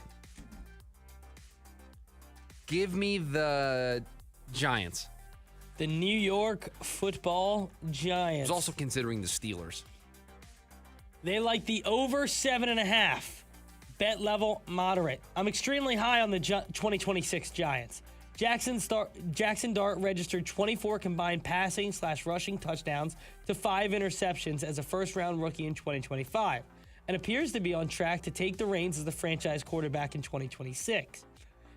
Give me the Giants. The New York Football Giants. I was also considering the Steelers. They like the over 7.5. Bet level moderate. I'm extremely high on the 2026 Giants. Jackson Dart registered 24 combined passing/rushing touchdowns to 5 interceptions as a first-round rookie in 2025 and appears to be on track to take the reins as the franchise quarterback in 2026.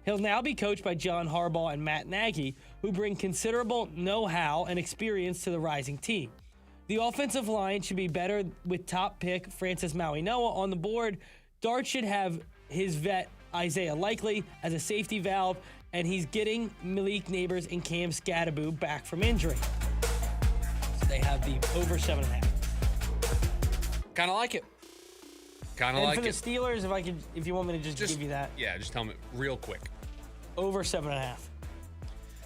He'll now be coached by John Harbaugh and Matt Nagy, who bring considerable know-how and experience to the rising team. The offensive line should be better with top pick Francis Maui-Noah on the board. Dart should have his vet Isaiah Likely as a safety valve, and he's getting Malik Neighbors and Cam Scatteraboo back from injury. So they have the over 7.5. Kind of like it. Kind of like it. And for the Steelers, if you want me to just give you that. Yeah, just tell me real quick. Over 7.5.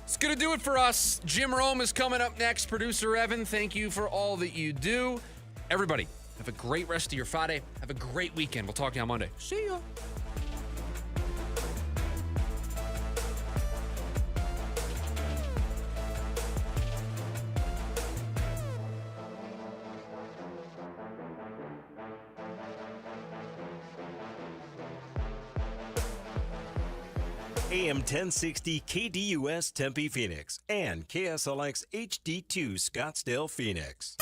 It's going to do it for us. Jim Rome is coming up next. Producer Evan, thank you for all that you do. Everybody, have a great rest of your Friday. Have a great weekend. We'll talk to you on Monday. See ya. AM 1060 KDUS Tempe Phoenix and KSLX HD2 Scottsdale Phoenix.